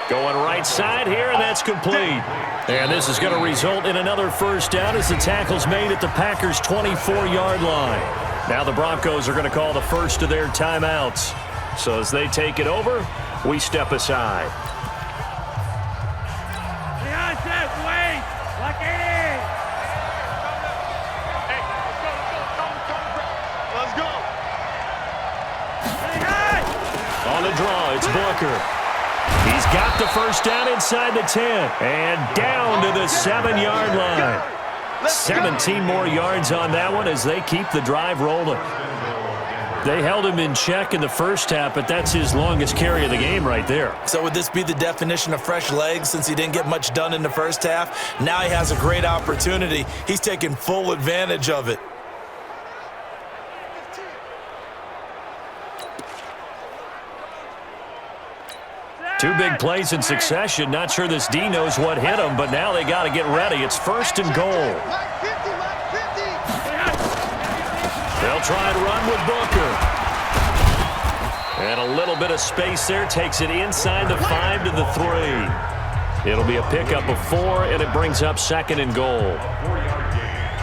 going right side here, and that's complete. And this is going to result in another first down as the tackle's made at the Packers' 24-yard line. Now the Broncos are going to call the first of their timeouts. So as they take it over, we step aside. On the draw, it's Booker. He's got the first down inside the 10 and down to the 7-yard line. 17 more yards on that one as they keep the drive rolling. They held him in check in the first half, but that's his longest carry of the game right there. So would this be the definition of fresh legs since he didn't get much done in the first half? Now he has a great opportunity. He's taking full advantage of it. Two big plays in succession. Not sure this D knows what hit him, but now they got to get ready. It's 1st and goal. They'll try and run with Booker. And a little bit of space there. Takes it inside the 5 to the 3. It'll be a pickup of 4, and it brings up 2nd and goal.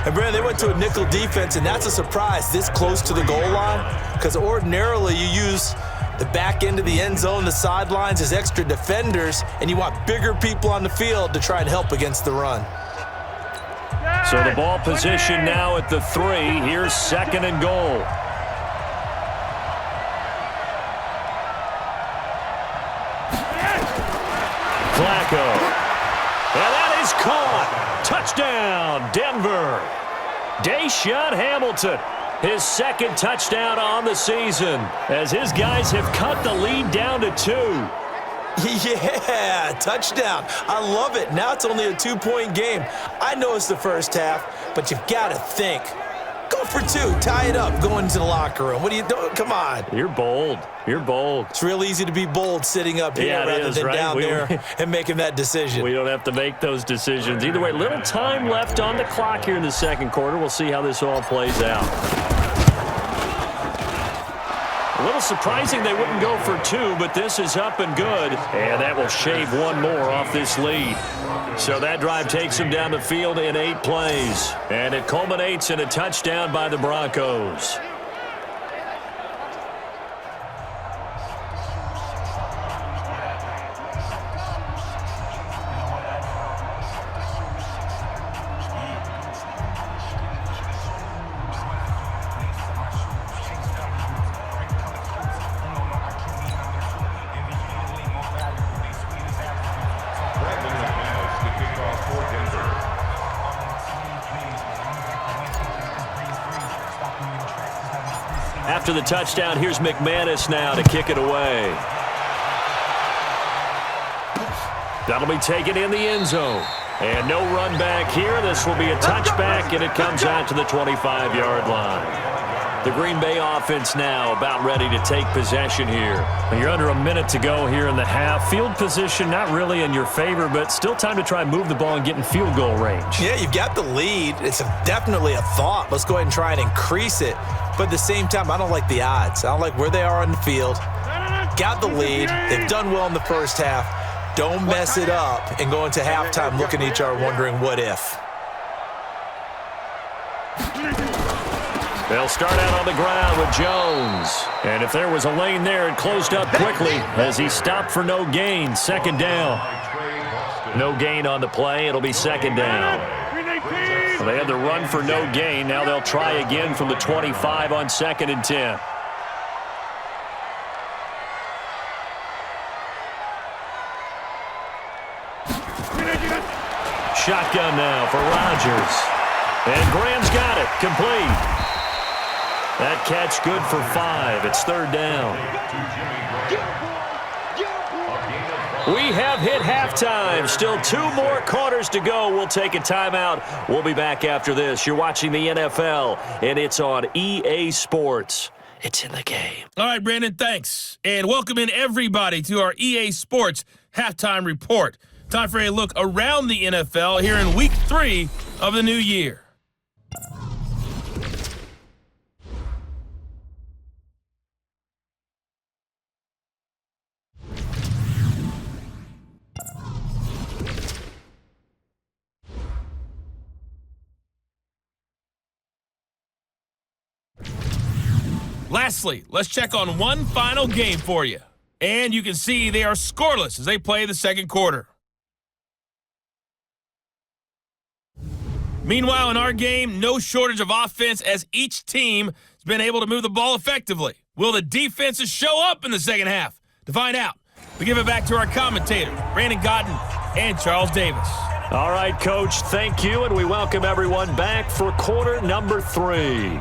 And, Brandon, they went to a nickel defense, and that's a surprise this close to the goal line because ordinarily you use the back end of the end zone, the sidelines as extra defenders, and you want bigger people on the field to try and help against the run. So the ball position now at the 3. Here's 2nd and goal. Flacco. And that is caught. Touchdown, Denver. Deshaun Hamilton. His 2nd touchdown on the season as his guys have cut the lead down to 2. Yeah, touchdown. I love it. Now it's only a 2-point game. I know it's the first half, but you've got to think. Go for 2. Tie it up. Go into the locker room. What are you doing? Come on. You're bold. You're bold. It's real easy to be bold sitting up here rather than down there and making that decision. We don't have to make those decisions. Either way, little time left on the clock here in the second quarter. We'll see how this all plays out. A little little surprising they wouldn't go for 2, but this is up and good. And that will shave one more off this lead. So that drive takes them down the field in 8 plays. And it culminates in a touchdown by the Broncos. After the touchdown, here's McManus now to kick it away. That'll be taken in the end zone. And no run back here. This will be a touchback, and it comes out to the 25-yard line. The Green Bay offense now about ready to take possession here. You're under a minute to go here in the half. Field position not really in your favor, but still time to try and move the ball and get in field goal range. Yeah, you've got the lead. It's definitely a thought. Let's go ahead and try and increase it. But at the same time, I don't like the odds. I don't like where they are on the field. Got the lead. They've done well in the first half. Don't mess it up and go into halftime looking at each other wondering what if. They'll start out on the ground with Jones. And if there was a lane there, it closed up quickly as he stopped for no gain. Second down. No gain on the play. It'll be second down. Well, they had the run for no gain. Now they'll try again from the 25 on 2nd and 10. Shotgun now for Rodgers. And Graham's got it. Complete. That catch good for 5. It's 3rd down. We have hit halftime. Still 2 more quarters to go. We'll take a timeout. We'll be back after this. You're watching the NFL, and it's on EA Sports. It's in the game. All right, Brandon, thanks. And welcome in everybody to our EA Sports Halftime Report. Time for a look around the NFL here in Week 3 of the new year. Lastly, let's check on one final game for you. And you can see they are scoreless as they play the second quarter. Meanwhile, in our game, no shortage of offense as each team has been able to move the ball effectively. Will the defenses show up in the second half? To find out, we give it back to our commentators, Brandon Godden and Charles Davis. All right, Coach, thank you, and we welcome everyone back for quarter number 3.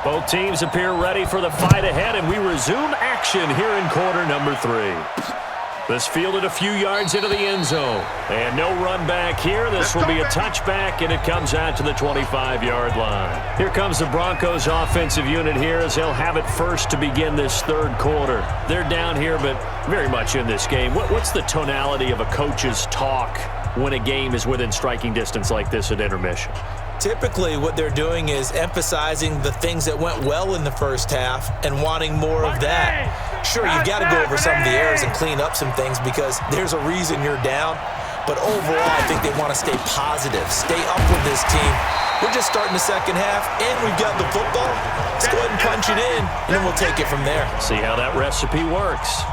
Both teams appear ready for the fight ahead, and we resume action here in quarter number 3. This fielded a few yards into the end zone. And no run back here. This will be a touchback, and it comes out to the 25-yard line. Here comes the Broncos offensive unit here as they'll have it first to begin this third quarter. They're down here, but very much in this game. What's the tonality of a coach's talk when a game is within striking distance like this at intermission? Typically, what they're doing is emphasizing the things that went well in the first half and wanting more of that. Sure, you've got to go over some of the errors and clean up some things because there's a reason you're down. But overall, I think they want to stay positive, stay up with this team. We're just starting the second half, and we've got the football. Let's go ahead and punch it in, and then we'll take it from there. See how that recipe works.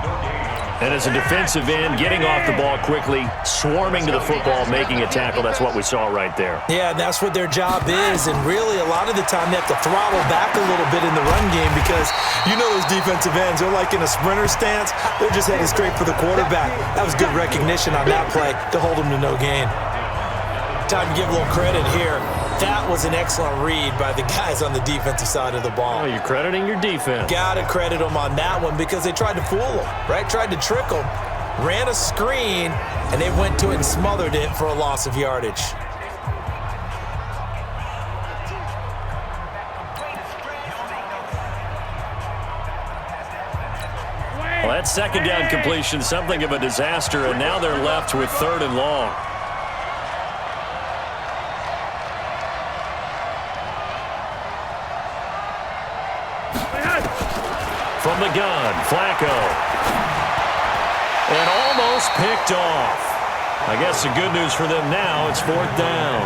And as a defensive end, getting off the ball quickly, swarming to the football, making a tackle, that's what we saw right there. Yeah, and that's what their job is. And really, a lot of the time, they have to throttle back a little bit in the run game because you know those defensive ends, they're like in a sprinter stance. They're just heading straight for the quarterback. That was good recognition on that play to hold them to no gain. Time to give a little credit here. That was an excellent read by the guys on the defensive side of the ball. Oh, you're crediting your defense. Got to credit them on that one because they tried to fool them, right? Tried to trick them, ran a screen, and they went to it and smothered it for a loss of yardage. Well, that second down completion, something of a disaster, and now they're left with 3rd and long. From the gun, Flacco. And almost picked off. I guess the good news for them now, it's 4th down.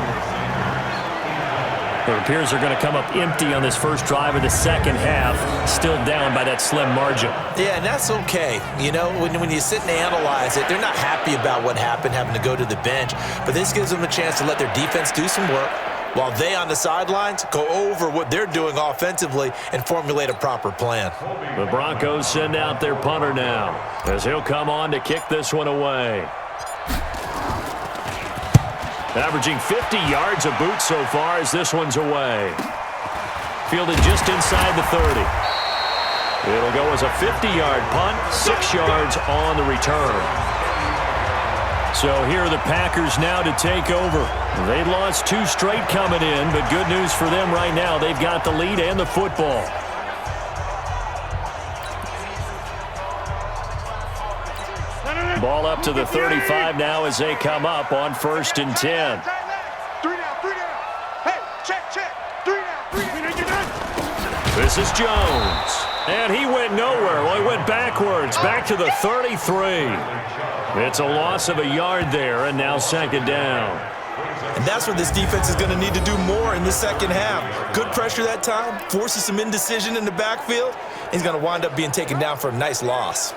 It appears they're going to come up empty on this first drive of the second half, still down by that slim margin. Yeah, and that's okay. You know, when you sit and analyze it, they're not happy about what happened, having to go to the bench. But this gives them a chance to let their defense do some work, while they on the sidelines go over what they're doing offensively and formulate a proper plan. The Broncos send out their punter now as he'll come on to kick this one away. Averaging 50 yards a boot so far as this one's away. Fielded just inside the 30. It'll go as a 50-yard punt, 6 yards on the return. So here are the Packers now to take over. They lost 2 straight coming in, but good news for them right now. They've got the lead and the football. Ball up to the 35 now as they come up on 1st and 10. 3 down, 3 down. Hey, check. 3 down. This is Jones. And he went nowhere. Well, he went backwards, back to the 33. It's a loss of a yard there, and now 2nd down. And that's what this defense is going to need to do more in the second half. Good pressure that time, forces some indecision in the backfield. He's going to wind up being taken down for a nice loss.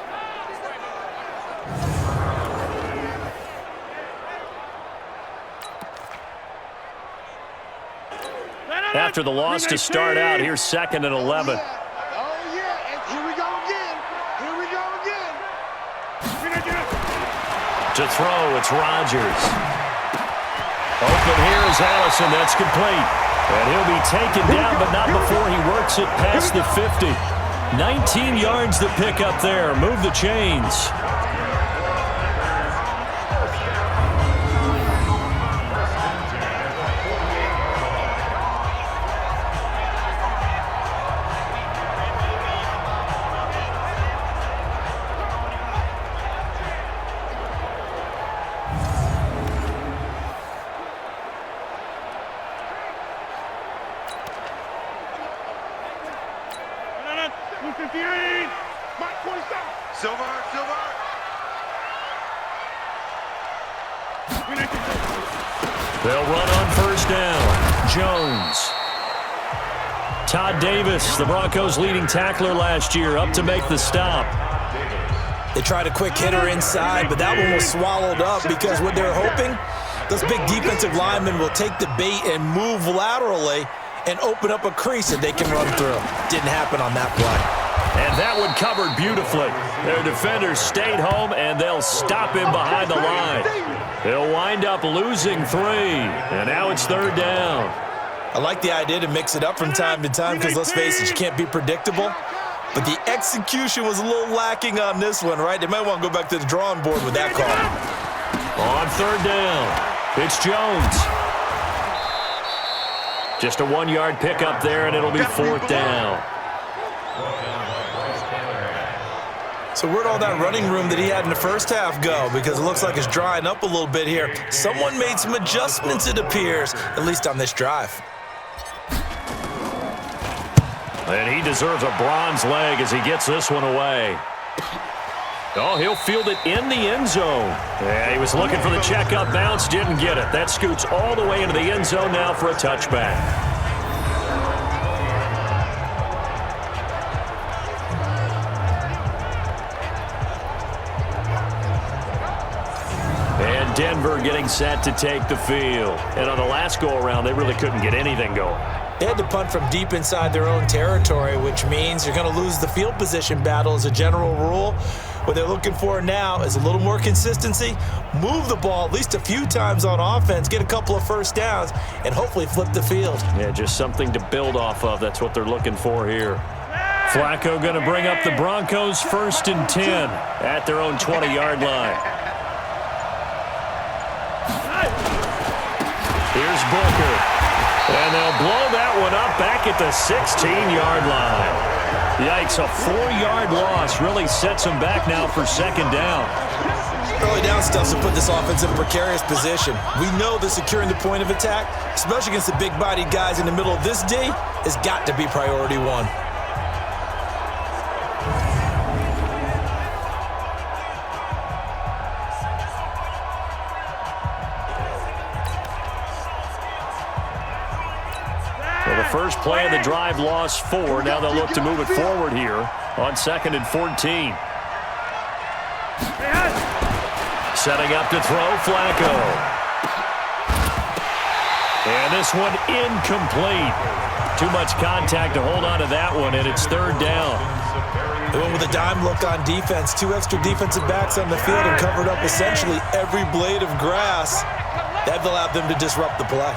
After the loss to start out, here's 2nd and 11. To throw, it's Rodgers. Open here is Allison. That's complete. And he'll be taken down, but not before he works it past the 50. 19 yards to pick up there. Move the chains. They'll run on 1st down. Jones. Todd Davis, the Broncos' leading tackler last year, up to make the stop. They tried a quick hitter inside, but that one was swallowed up because what they're hoping, those big defensive linemen will take the bait and move laterally and open up a crease that they can run through. Didn't happen on that play. And that one covered beautifully. Their defenders stayed home, and they'll stop him behind the line. They'll wind up losing 3, and now it's 3rd down. I like the idea to mix it up from time to time because, let's face it, you can't be predictable. But the execution was a little lacking on this one, right? They might want to go back to the drawing board with that call. On 3rd down, it's Jones. Just a 1-yard pickup there, and it'll be 4th down. So where'd all that running room that he had in the first half go? Because it looks like it's drying up a little bit here. Someone made some adjustments, it appears, at least on this drive. And he deserves a bronze leg as he gets this one away. Oh, he'll field it in the end zone. Yeah, he was looking for the check-up bounce, didn't get it. That scoots all the way into the end zone now for a touchback. And Denver getting set to take the field. And on the last go-around, they really couldn't get anything going. They had to punt from deep inside their own territory, which means you're going to lose the field position battle as a general rule. What they're looking for now is a little more consistency, move the ball at least a few times on offense, get a couple of first downs, and hopefully flip the field. Yeah, just something to build off of. That's what they're looking for here. Flacco going to bring up the Broncos 1st and 10 at their own 20-yard line. Here's Booker. And they'll blow that one up back at the 16-yard line. Yikes, a 4-yard loss really sets them back now for 2nd down. Early down stuff to put this offense in a precarious position. We know that securing the point of attack, especially against the big-bodied guys in the middle of this D, has got to be priority 1. First play of the drive lost 4. Now they'll look to move it forward here on 2nd and 14. Setting up to throw, Flacco. And this one incomplete. Too much contact to hold on to that one, and it's 3rd down. They went with a dime look on defense. 2 extra defensive backs on the field and covered up essentially every blade of grass. That allowed them to disrupt the play.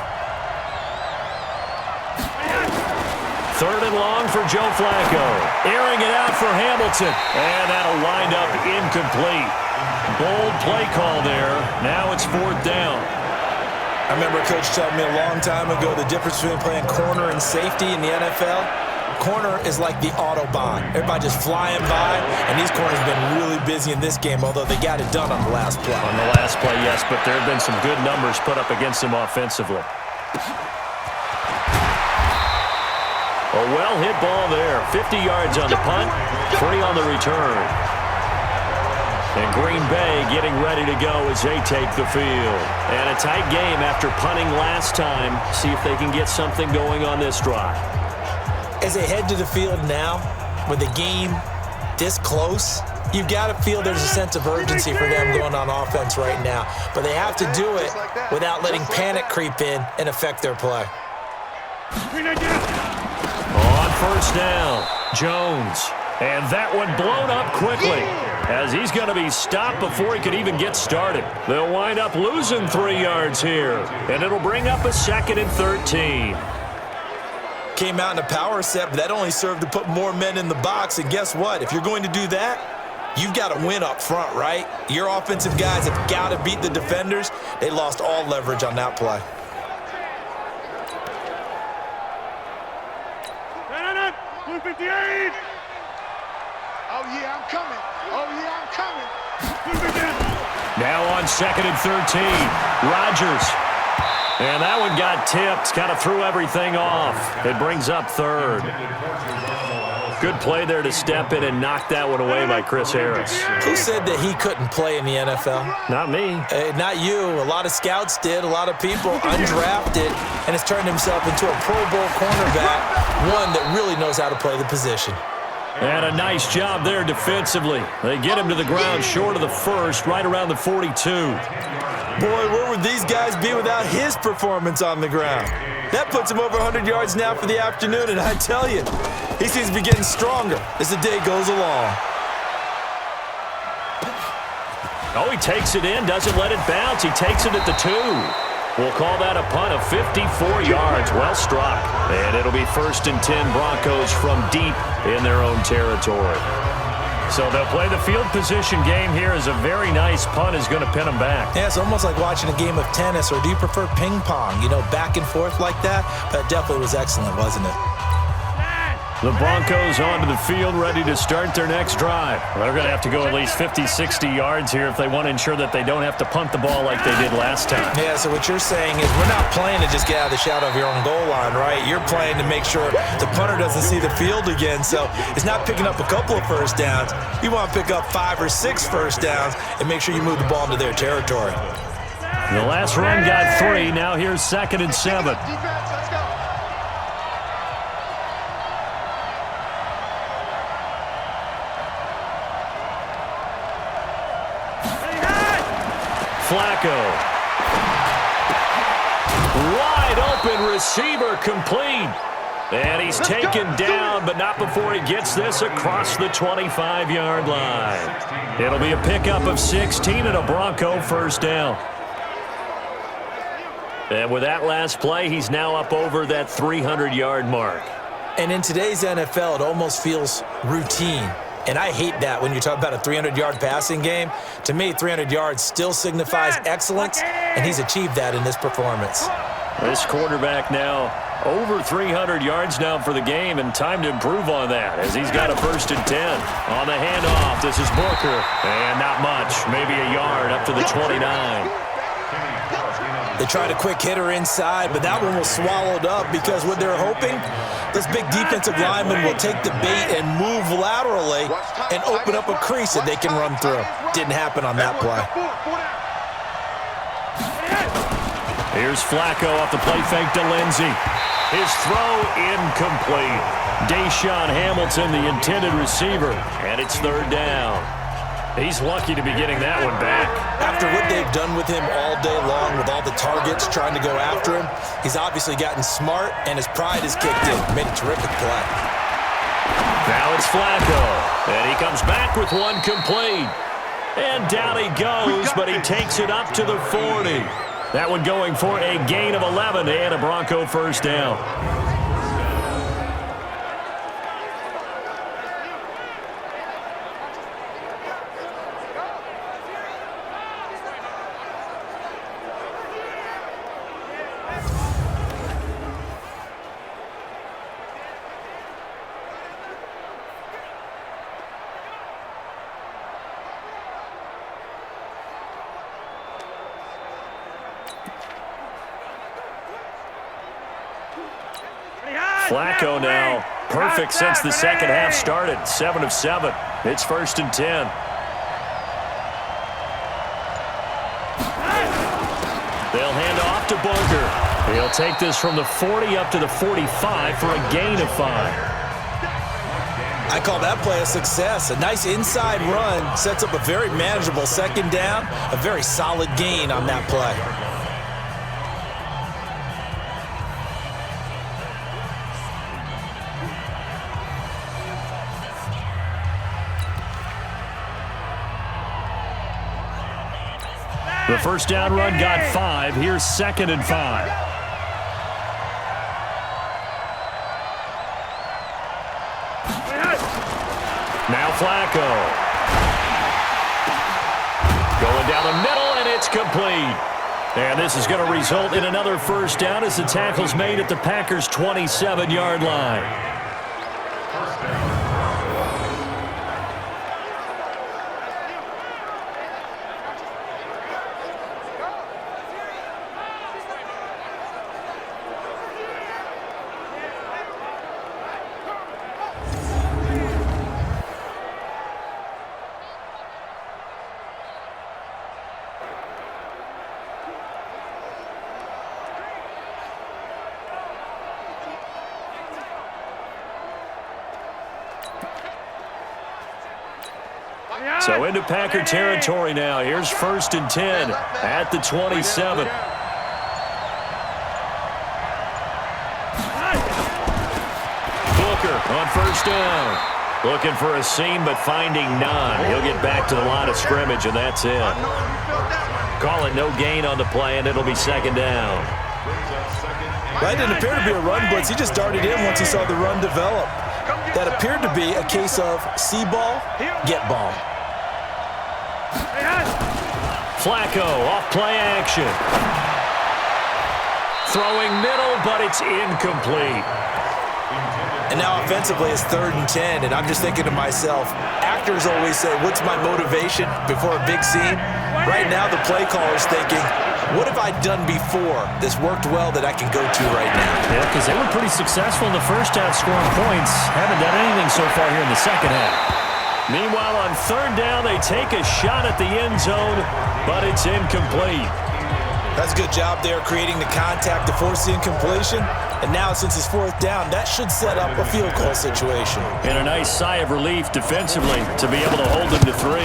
3rd and long for Joe Flacco. Airing it out for Hamilton. And that'll wind up incomplete. Bold play call there. Now it's 4th down. I remember a coach telling me a long time ago the difference between playing corner and safety in the NFL. Corner is like the Autobahn. Everybody just flying by, and these corners have been really busy in this game, although they got it done on the last play. On the last play, yes, but there have been some good numbers put up against them offensively. A well-hit ball there. 50 yards on the punt, 3 on the return. And Green Bay getting ready to go as they take the field. And a tight game after punting last time. See if they can get something going on this drive. As they head to the field now, with the game this close, you've got to feel there's a sense of urgency for them going on offense right now. But they have to do it without letting panic creep in and affect their play. On 1st down, Jones. And that one blown up quickly as he's going to be stopped before he could even get started. They'll wind up losing 3 yards here, and it'll bring up a 2nd and 13. Came out in a power set, but that only served to put more men in the box. And guess what? If you're going to do that, you've got to win up front, right? Your offensive guys have got to beat the defenders. They lost all leverage on that play. Oh, yeah, I'm coming. Oh, yeah, I'm coming. Now on 2nd and 13, Rodgers. And that one got tipped, kind of threw everything off. It brings up 3rd. Good play there to step in and knock that one away by Chris Harris. Who said that he couldn't play in the NFL? Not me. Not you. A lot of scouts did, a lot of people undrafted, and has turned himself into a Pro Bowl cornerback, one that really knows how to play the position. And a nice job there defensively. They get him to the ground short of the 1st, right around the 42. Boy, where would these guys be without his performance on the ground? That puts him over 100 yards now for the afternoon, and I tell you, he seems to be getting stronger as the day goes along. Oh, he takes it in, doesn't let it bounce. He takes it at the 2. We'll call that a punt of 54 yards. Well struck. And it'll be 1st and 10 Broncos from deep in their own territory. So they'll play the field position game here as a very nice punt is going to pin them back. Yeah, it's almost like watching a game of tennis, or do you prefer ping pong? You know, back and forth like that? That definitely was excellent, wasn't it? The Broncos onto the field, ready to start their next drive. They're going to have to go at least 50, 60 yards here if they want to ensure that they don't have to punt the ball like they did last time. Yeah, so what you're saying is we're not playing to just get out of the shadow of your own goal line, right? You're playing to make sure the punter doesn't see the field again. So it's not picking up a couple of first downs. You want to pick up 5 or 6 first downs and make sure you move the ball into their territory. The last run got 3. Now here's 2nd and 7. Defense, let's go. Flacco. Wide open receiver complete. And he's taken down, but not before he gets this across the 25-yard line. It'll be a pickup of 16 and a Bronco first down. And with that last play, he's now up over that 300-yard mark. And in today's NFL, it almost feels routine. And I hate that when you talk about a 300-yard passing game. To me, 300 yards still signifies excellence, and he's achieved that in this performance. This quarterback now over 300 yards now for the game, and time to improve on that as he's got a 1st and 10. On the handoff, this is Booker. And not much, maybe a yard up to the 29. They tried a quick hitter inside, but that one was swallowed up because what they're hoping, this big defensive lineman will take the bait and move laterally and open up a crease that they can run through. Didn't happen on that play. Here's Flacco off the play fake to Lindsey. His throw incomplete. Deshaun Hamilton, the intended receiver, and it's 3rd down. He's lucky to be getting that one back. After what they've done with him all day long with all the targets trying to go after him, he's obviously gotten smart and his pride has kicked in. Made a terrific play. Now it's Flacco, and he comes back with one complete. And down he goes, but he takes it up to the 40. That one going for a gain of 11 and a Bronco first down. Flacco now perfect since the second half started. 7 of 7. It's 1st and 10. They'll hand off to Booker. He'll take this from the 40 up to the 45 for a gain of 5. I call that play a success. A nice inside run sets up a very manageable 2nd down. A very solid gain on that play. The first down run got 5. Here's 2nd and 5. Now Flacco. Going down the middle, and it's complete. And this is going to result in another first down as the tackle's made at the Packers' 27-yard line. So into Packer territory now. Here's 1st and 10 at the 27. Booker on first down. Looking for a seam, but finding none. He'll get back to the line of scrimmage, and that's it. Call it no gain on the play, and it'll be second down. That didn't appear to be a run blitz. He just darted in once he saw the run develop. That appeared to be a case of see ball, get ball. Flacco off play action. Throwing middle, but it's incomplete. And now offensively it's 3rd and 10, and I'm just thinking to myself, actors always say, what's my motivation before a big scene? Right now the play caller's thinking, what have I done before that's worked well that I can go to right now? Yeah, because they were pretty successful in the first half scoring points. Haven't done anything so far here in the second half. Meanwhile, on 3rd down, they take a shot at the end zone, but it's incomplete. That's a good job there creating the contact to force the incompletion. And now, since it's 4th down, that should set up a field goal situation. And a nice sigh of relief defensively to be able to hold them to 3.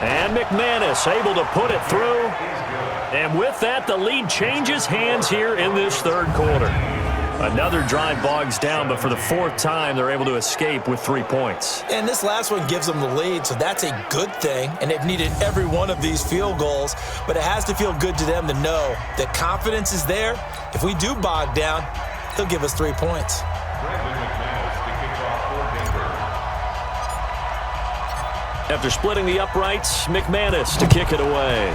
And McManus able to put it through. And with that, the lead changes hands here in this 3rd quarter. Another drive bogs down, but for the 4th time, they're able to escape with 3 points. And this last one gives them the lead, so that's a good thing. And they've needed every one of these field goals, but it has to feel good to them to know that confidence is there. If we do bog down, he'll give us 3 points. After splitting the uprights, McManus to kick it away.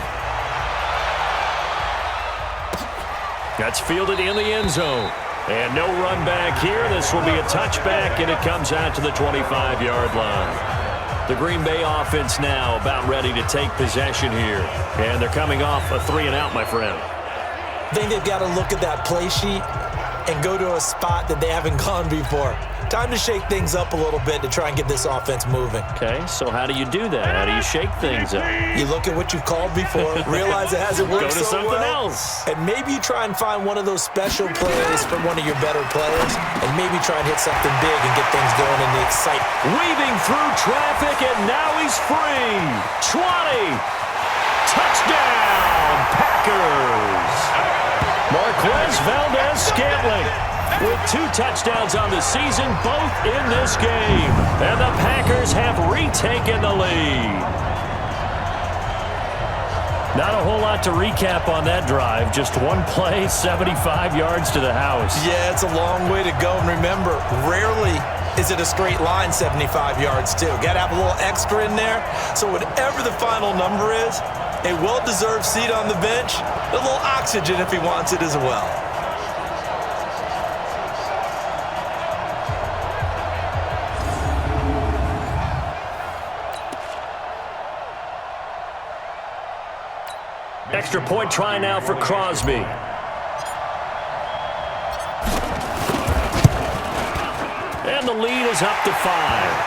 That's fielded in the end zone. And no run back here. This will be a touchback, and it comes out to the 25-yard line. The Green Bay offense now about ready to take possession here. And thee coming off a 3-and-out, my friend. I think they've got to look at that play sheet and go to a spot that they haven't gone before. Time to shake things up a little bit to try and get this offense moving. Okay, so how do you do that? How do you shake things up? You look at what you've called before, realize it hasn't worked so well. Go to something else. And maybe you try and find one of those special plays from one of your better players, and maybe try and hit something big and get things going in the excitement. Weaving through traffic, and now he's free. 20. Touchdown, Packers. Marquez Valdez-Scantling with 2 touchdowns on the season, both in this game. And the Packers have retaken the lead. Not a whole lot to recap on that drive. Just one play, 75 yards to the house. Yeah, it's a long way to go. And remember, rarely is it a straight line 75 yards, too. Got to have a little extra in there. So whatever the final number is, a well-deserved seat on the bench, a little oxygen if he wants it as well. Extra point try now for Crosby. And the lead is up to 5.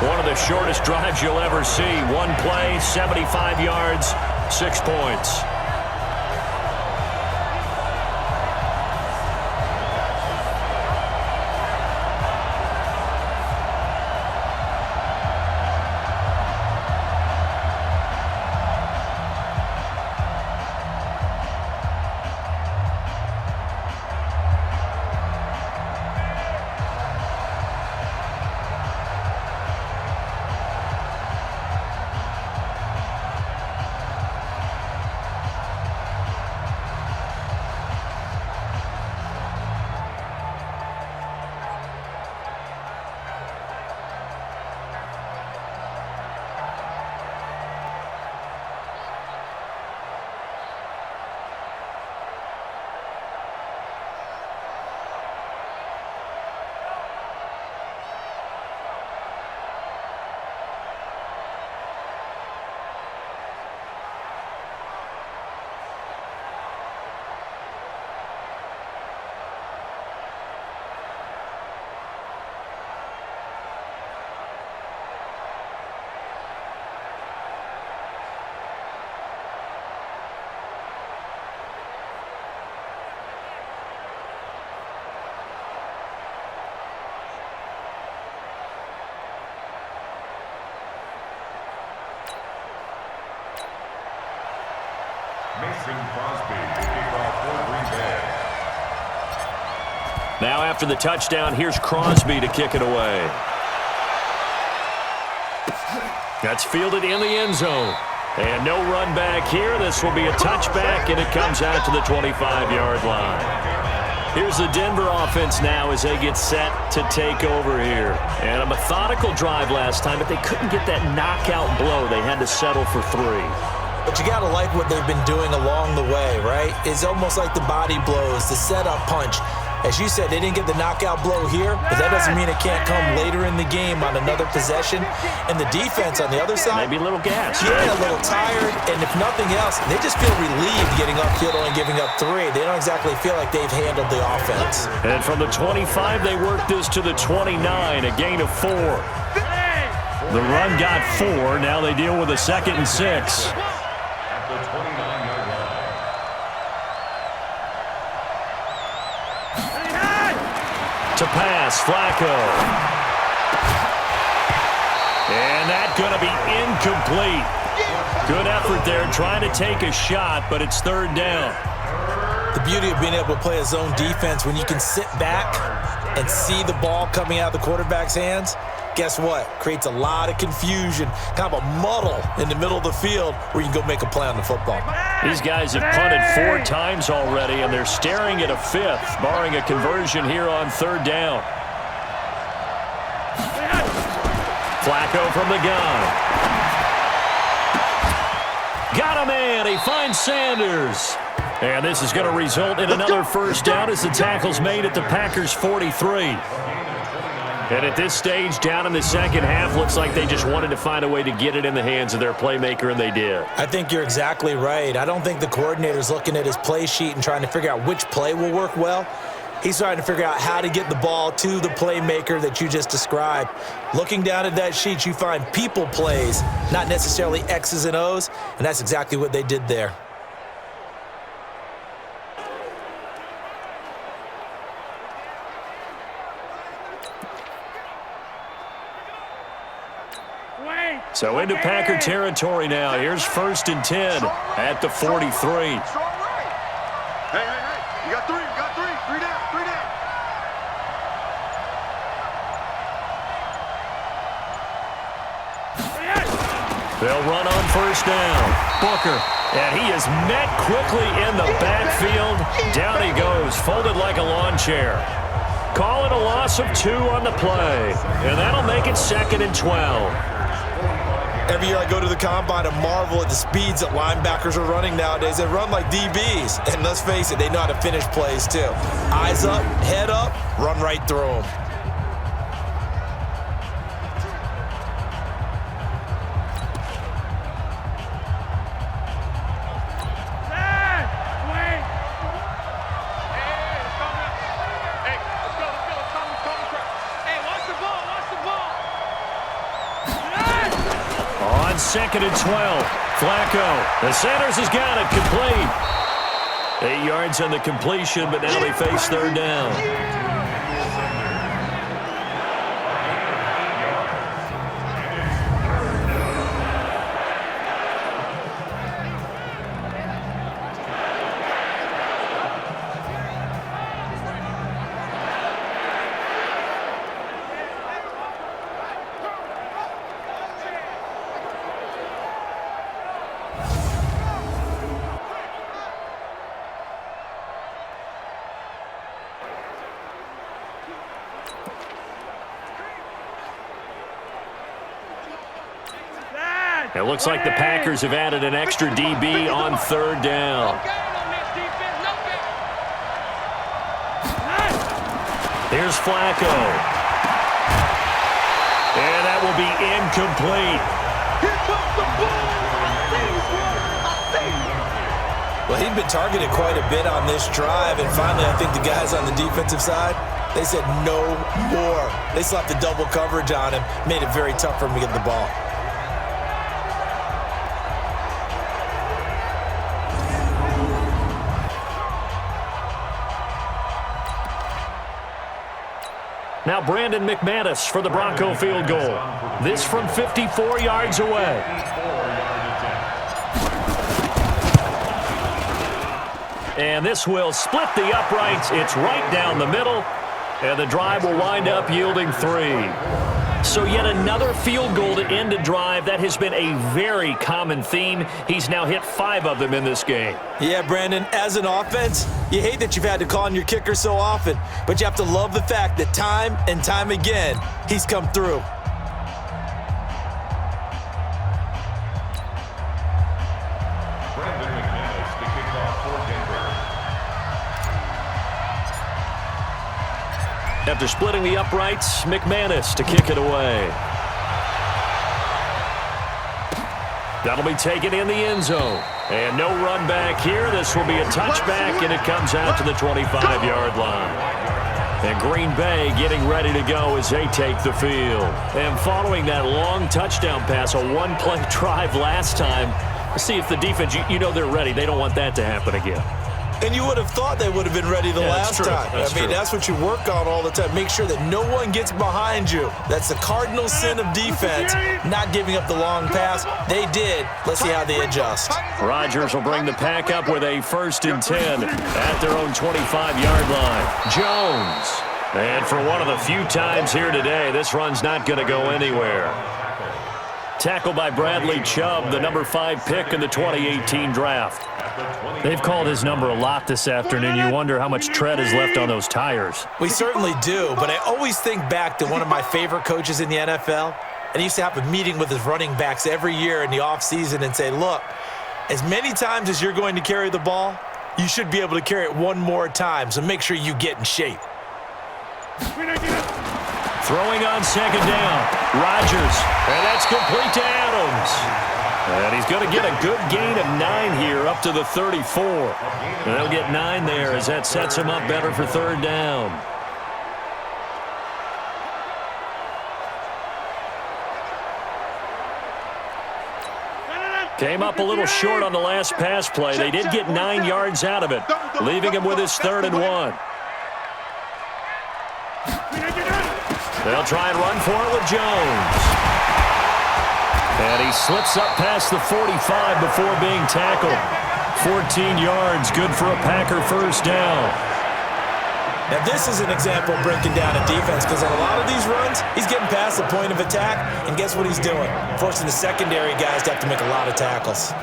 One of the shortest drives you'll ever see. One play, 75 yards, 6 points. Now after the touchdown, here's Crosby to kick it away. That's fielded in the end zone. And no run back here. This will be a touchback, and it comes out to the 25-yard line. Here's the Denver offense now as they get set to take over here. And a methodical drive last time, but they couldn't get that knockout blow. They had to settle for 3. But you got to like what they've been doing along the way, right? It's almost like the body blows, the setup punch. As you said, they didn't get the knockout blow here, but that doesn't mean it can't come later in the game on another possession. And the defense on the other side, maybe a little gas. Yeah, a little tired, and if nothing else, they just feel relieved getting upfield and giving up 3. They don't exactly feel like they've handled the offense. And from the 25, they work this to the 29, a gain of 4. The run got 4. Now they deal with a 2nd and 6. To pass, Flacco. And that's going to be incomplete. Good effort there trying to take a shot, but it's 3rd down. The beauty of being able to play a zone defense when you can sit back and see the ball coming out of the quarterback's hands, guess what? Creates a lot of confusion, kind of a muddle in the middle of the field where you can go make a play on the football. These guys have punted 4 times already, and they're staring at a 5th, barring a conversion here on 3rd down. Flacco from the gun. Got a man. He finds Sanders. And this is going to result in another 1st down as the tackle's made at the Packers' 43. And at this stage, down in the second half, looks like they just wanted to find a way to get it in the hands of their playmaker, and they did. I think you're exactly right. I don't think the coordinator's looking at his play sheet and trying to figure out which play will work well. He's trying to figure out how to get the ball to the playmaker that you just described. Looking down at that sheet, you find people plays, not necessarily X's and O's, and that's exactly what they did there. So into Packer territory now. Here's 1st and 10 at the 43. Hey, you got 3, you got 3. 3 down, 3 down. They'll run on 1st down. Booker, and he is met quickly in the backfield. Down he goes, folded like a lawn chair. Call it a loss of 2 on the play, and that'll make it 2nd and 12. Every year I go to the combine and marvel at the speeds that linebackers are running nowadays. They run like DBs. And let's face it, they know how to finish plays too. Eyes up, head up, run right through them. On 2nd and 12, Flacco. The Sanders has got it, complete. 8 yards on the completion, but now they face 3rd down. It looks like the Packers have added an extra DB on 3rd down. Here's Flacco. And that will be incomplete. Well, he'd been targeted quite a bit on this drive, and finally I think the guys on the defensive side, they said no more. They slapped the double coverage on him, made it very tough for him to get the ball. Now Brandon McManus for the Bronco field goal. This from 54 yards away. And this will split the uprights. It's right down the middle. And the drive will wind up yielding 3. So yet another field goal to end a drive. That has been a very common theme. He's now hit 5 of them in this game. Yeah, Brandon, as an offense, you hate that you've had to call on your kicker so often, but you have to love the fact that time and time again, he's come through. After splitting the uprights, McManus to kick it away. That'll be taken in the end zone. And no run back here. This will be a touchback, and it comes out to the 25-yard line. And Green Bay getting ready to go as they take the field. And following that long touchdown pass, a one-play drive last time, see if the defense, you know they're ready. They don't want that to happen again. And you would have thought they would have been ready the last time. That's what you work on all the time. Make sure that no one gets behind you. That's the cardinal sin of defense, not giving up the long pass. They did. Let's see how they adjust. Rodgers will bring the pack up with a 1st and 10 at their own 25-yard line. Jones. And for one of the few times here today, this run's not going to go anywhere. Tackled by Bradley Chubb, the number 5 pick in the 2018 draft. They've called his number a lot this afternoon. You wonder how much tread is left on those tires. We certainly do, but I always think back to one of my favorite coaches in the NFL, and he used to have a meeting with his running backs every year in the offseason and say, look, as many times as you're going to carry the ball, you should be able to carry it one more time, so make sure you get in shape. Throwing on 2nd down, Rodgers, and that's complete to Adams. And he's going to get a good gain of 9 here up to the 34. And they'll get 9 there as that sets him up better for 3rd down. Came up a little short on the last pass play. They did get 9 yards out of it, leaving him with his 3rd and 1. They'll try and run for it with Jones. And he slips up past the 45 before being tackled. 14 yards, good for a Packer 1st down. Now this is an example of breaking down a defense, because on a lot of these runs, he's getting past the point of attack, and guess what he's doing? Forcing the secondary guys to have to make a lot of tackles.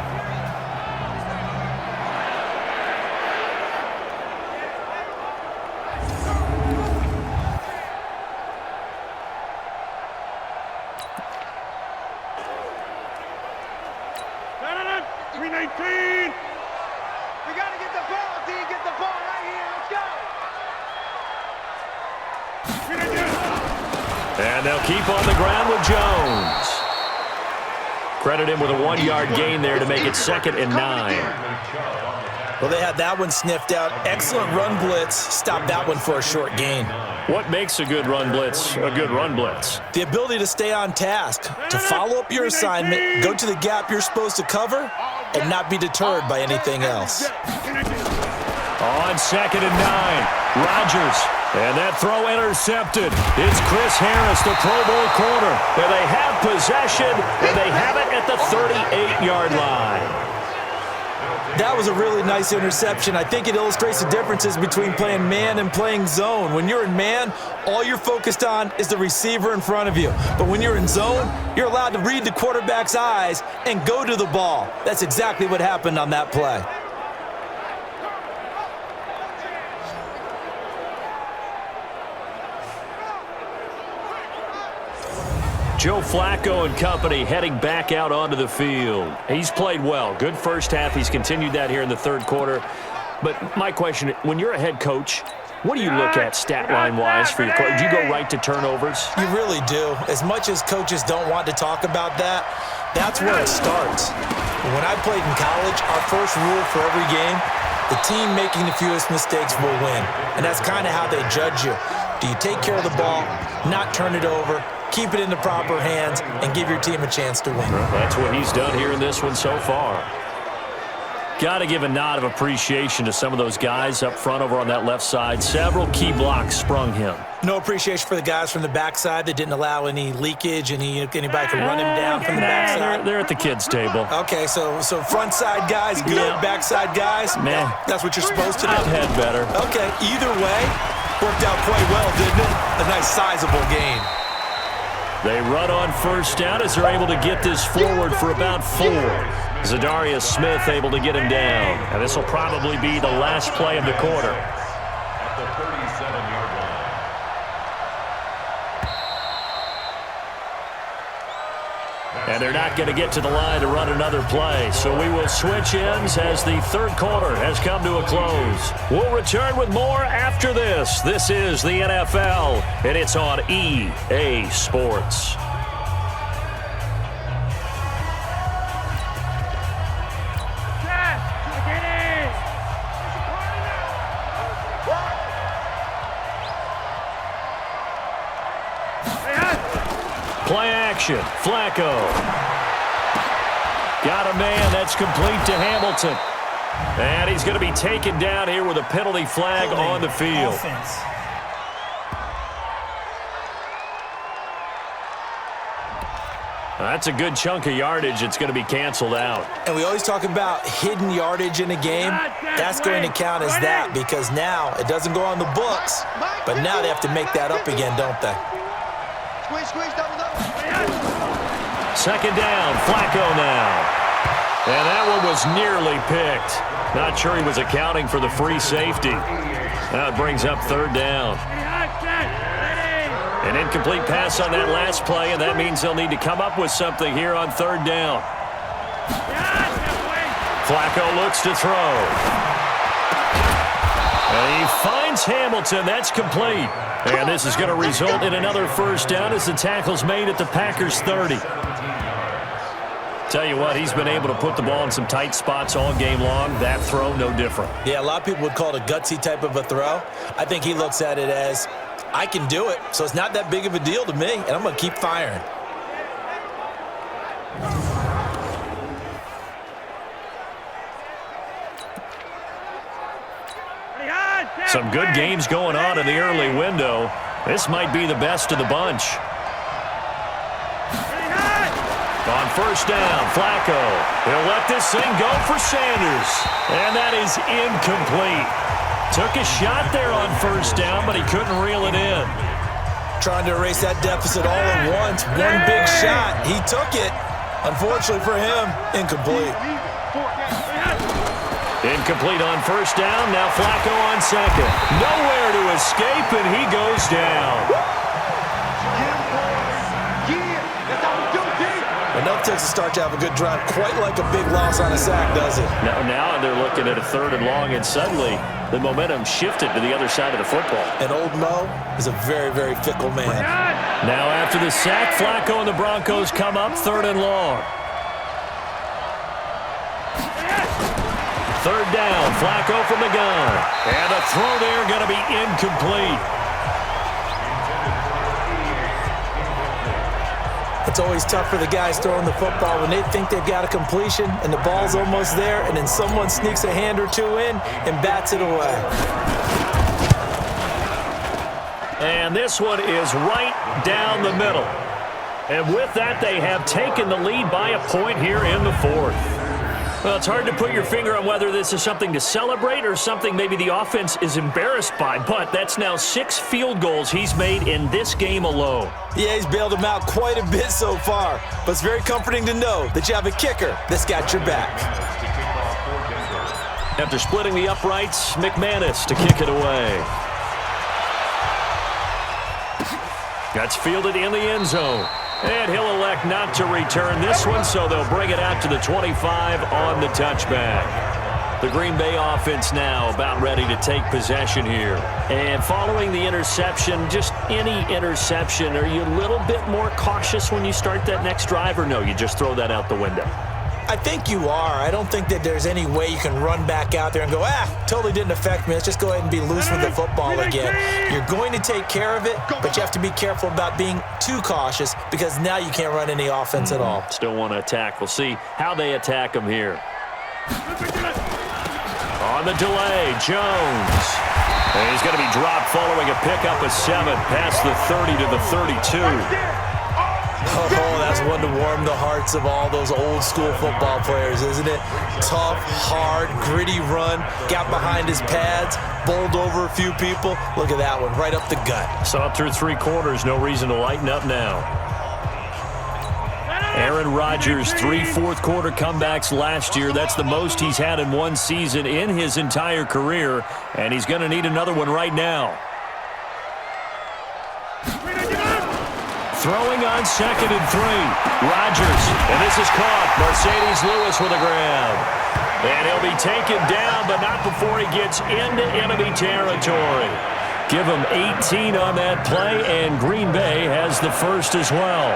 And they'll keep on the ground with Jones. Credit him with a 1-yard gain there to make it 2nd and 9. Well, they had that one sniffed out. Excellent run blitz. Stop that one for a short gain. What makes a good run blitz a good run blitz? The ability to stay on task, to follow up your assignment, go to the gap you're supposed to cover, and not be deterred by anything else. On 2nd and 9, Rodgers. And that throw intercepted. It's Chris Harris, the Pro Bowl corner. And they have possession, and they have it at the 38-yard line. That was a really nice interception. I think it illustrates the differences between playing man and playing zone. When you're in man, all you're focused on is the receiver in front of you. But when you're in zone, you're allowed to read the quarterback's eyes and go to the ball. That's exactly what happened on that play. Joe Flacco and company heading back out onto the field. He's played well. Good first half. He's continued that here in the 3rd quarter. But my question, when you're a head coach, what do you look at stat line-wise for your coach? Do you go right to turnovers? You really do. As much as coaches don't want to talk about that, that's where it starts. When I played in college, our first rule for every game, the team making the fewest mistakes will win. And that's kind of how they judge you. Do you take care of the ball, not turn it over, keep it in the proper hands, and give your team a chance to win? That's what he's done here in this one so far. Got to give a nod of appreciation to some of those guys up front over on that left side. Several key blocks sprung him. No appreciation for the guys from the backside that didn't allow any leakage, anybody could run him down from the backside. They're at the kids' table. Okay, so front side guys good, backside guys? Man. That's what you're supposed to do? I've had better. Okay, either way, Worked out quite well, didn't it? A nice sizable gain. They run on first down as they're able to get this forward for about 4. Zadarius Smith able to get him down. And this will probably be the last play of the quarter. At the 37-yard line. And they're not going to get to the line to run another play. So we will switch ends as the third quarter has come to a close. We'll return with more after this. This is the NFL, and it's on EA Sports. Play action. Flacco. Got a man. That's complete to Hamilton. And he's going to be taken down here with a penalty flag on the field. Offense. That's a good chunk of yardage. It's going to be canceled out. And we always talk about hidden yardage in a game. That's going to count as that because now it doesn't go on the books, but now they have to make that up again, don't they? Squeeze, double, double. Second down, Flacco now. And that one was nearly picked. Not sure he was accounting for the free safety. Now it brings up third down. An incomplete pass on that last play, and that means they'll need to come up with something here on third down. Flacco looks to throw. And he finds Hamilton. That's complete. And this is going to result in another first down as the tackle's made at the Packers' 30. Tell you what, he's been able to put the ball in some tight spots all game long. That throw, no different. Yeah, a lot of people would call it a gutsy type of a throw. I think he looks at it as, I can do it, so it's not that big of a deal to me, and I'm going to keep firing. Some good games going on in the early window. This might be the best of the bunch. On first down, Flacco. He'll let this thing go for Sanders. And that is incomplete. Took a shot there on first down, but he couldn't reel it in. Trying to erase that deficit all at once. One big shot. He took it. Unfortunately for him, incomplete. Incomplete on first down. Now Flacco on second. Nowhere to escape, and he goes down. Enough takes a start to have a good drive. Quite like a big loss on a sack, does it? Now they're looking at a third and long, and suddenly the momentum shifted to the other side of the football. And old Mo is a very, very fickle man. Now after the sack, Flacco and the Broncos come up third and long. Third down, Flacco from the gun. And the throw there going to be incomplete. It's always tough for the guys throwing the football when they think they've got a completion and the ball's almost there, and then someone sneaks a hand or two in and bats it away. And this one is right down the middle. And with that, they have taken the lead by a point here in the fourth. Well, it's hard to put your finger on whether this is something to celebrate or something maybe the offense is embarrassed by, but that's now 6 field goals he's made in this game alone. Yeah, he's bailed them out quite a bit so far, but it's very comforting to know that you have a kicker that's got your back. After splitting the uprights, McManus to kick it away. That's fielded in the end zone. And he'll elect not to return this one, so they'll bring it out to the 25 on the touchback. The Green Bay offense now about ready to take possession here. And following the interception, just any interception, are you a little bit more cautious when you start that next drive, or no, you just throw that out the window? I think you are. I don't think that there's any way you can run back out there and go, totally didn't affect me. Let's just go ahead and be loose with the football again. You're going to take care of it, but you have to be careful about being too cautious because now you can't run any offense at all. Still want to attack. We'll see how they attack him here. On the delay, Jones. And he's going to be dropped following a pickup of 7 past the 30 to the 32. Oh, that's one to warm the hearts of all those old school football players, isn't it? Tough, hard, gritty run, got behind his pads, bowled over a few people. Look at that one, right up the gut. Saw it through 3 quarters, no reason to lighten up now. Aaron Rodgers, 3 fourth-quarter comebacks last year. That's the most he's had in one season in his entire career, and he's going to need another one right now. Throwing on 2nd and 3. Rodgers, and this is caught. Mercedes Lewis with a grab. And he'll be taken down, but not before he gets into enemy territory. Give him 18 on that play, and Green Bay has the first as well.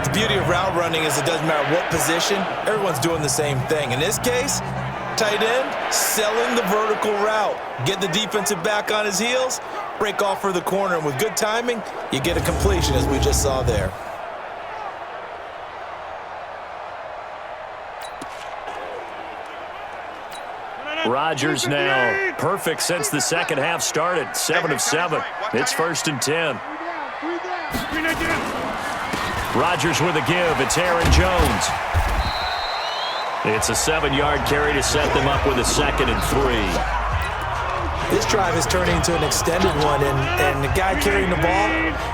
The beauty of route running is it doesn't matter what position, everyone's doing the same thing. In this case, tight end, selling the vertical route. Get the defensive back on his heels, break off for the corner, and with good timing, you get a completion as we just saw there. Rodgers now perfect since the second half started. 7 of 7. It's 1st and 10. Rodgers with a give. It's Aaron Jones. It's a 7-yard carry to set them up with a 2nd and 3. This drive is turning into an extended one, and the guy carrying the ball,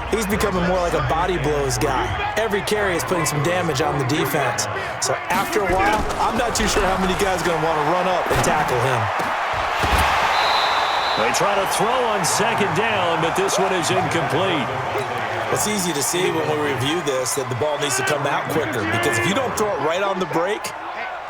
he's becoming more like a body blows guy. Every carry is putting some damage on the defense. So after a while, I'm not too sure how many guys are going to want to run up and tackle him. They try to throw on 2nd down, but this one is incomplete. It's easy to see when we review this that the ball needs to come out quicker, because if you don't throw it right on the break,